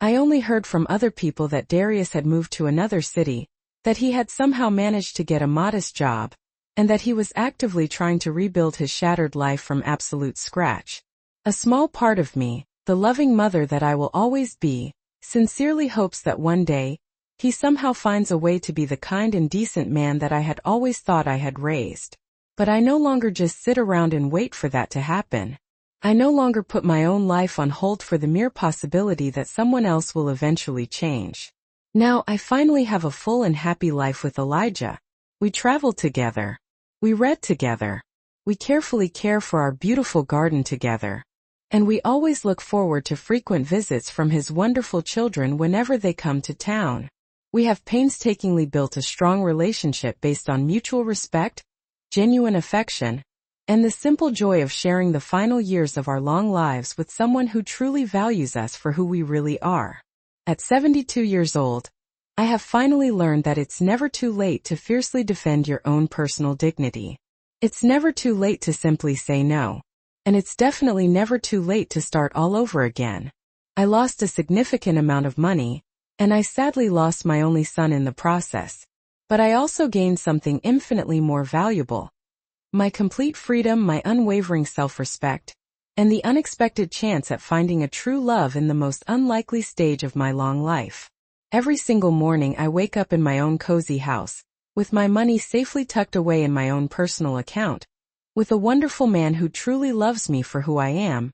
I only heard from other people that Darius had moved to another city, that he had somehow managed to get a modest job, and that he was actively trying to rebuild his shattered life from absolute scratch. A small part of me, the loving mother that I will always be, sincerely hopes that one day, he somehow finds a way to be the kind and decent man that I had always thought I had raised. But I no longer just sit around and wait for that to happen. I no longer put my own life on hold for the mere possibility that someone else will eventually change. Now I finally have a full and happy life with Elijah. We travel together. We read together. We carefully care for our beautiful garden together. And we always look forward to frequent visits from his wonderful children whenever they come to town. We have painstakingly built a strong relationship based on mutual respect, genuine affection, and the simple joy of sharing the final years of our long lives with someone who truly values us for who we really are. At 72 years old, I have finally learned that it's never too late to fiercely defend your own personal dignity. It's never too late to simply say no. And it's definitely never too late to start all over again. I lost a significant amount of money, and I sadly lost my only son in the process. But I also gained something infinitely more valuable. My complete freedom, my unwavering self-respect, and the unexpected chance at finding a true love in the most unlikely stage of my long life. Every single morning I wake up in my own cozy house, with my money safely tucked away in my own personal account, with a wonderful man who truly loves me for who I am,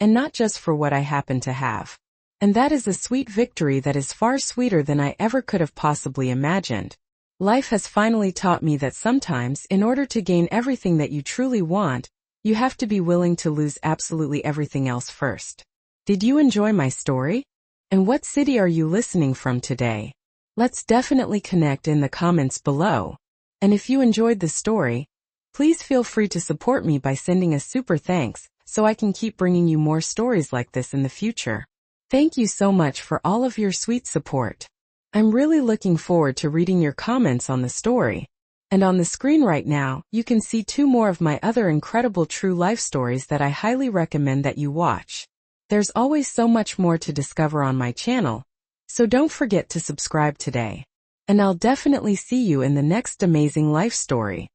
and not just for what I happen to have. And that is a sweet victory that is far sweeter than I ever could have possibly imagined. Life has finally taught me that sometimes, in order to gain everything that you truly want, you have to be willing to lose absolutely everything else first. Did you enjoy my story? And what city are you listening from today? Let's definitely connect in the comments below. And if you enjoyed the story, please feel free to support me by sending a super thanks so I can keep bringing you more stories like this in the future. Thank you so much for all of your sweet support. I'm really looking forward to reading your comments on the story. And on the screen right now, you can see 2 more of my other incredible true life stories that I highly recommend that you watch. There's always so much more to discover on my channel, so don't forget to subscribe today. And I'll definitely see you in the next amazing life story.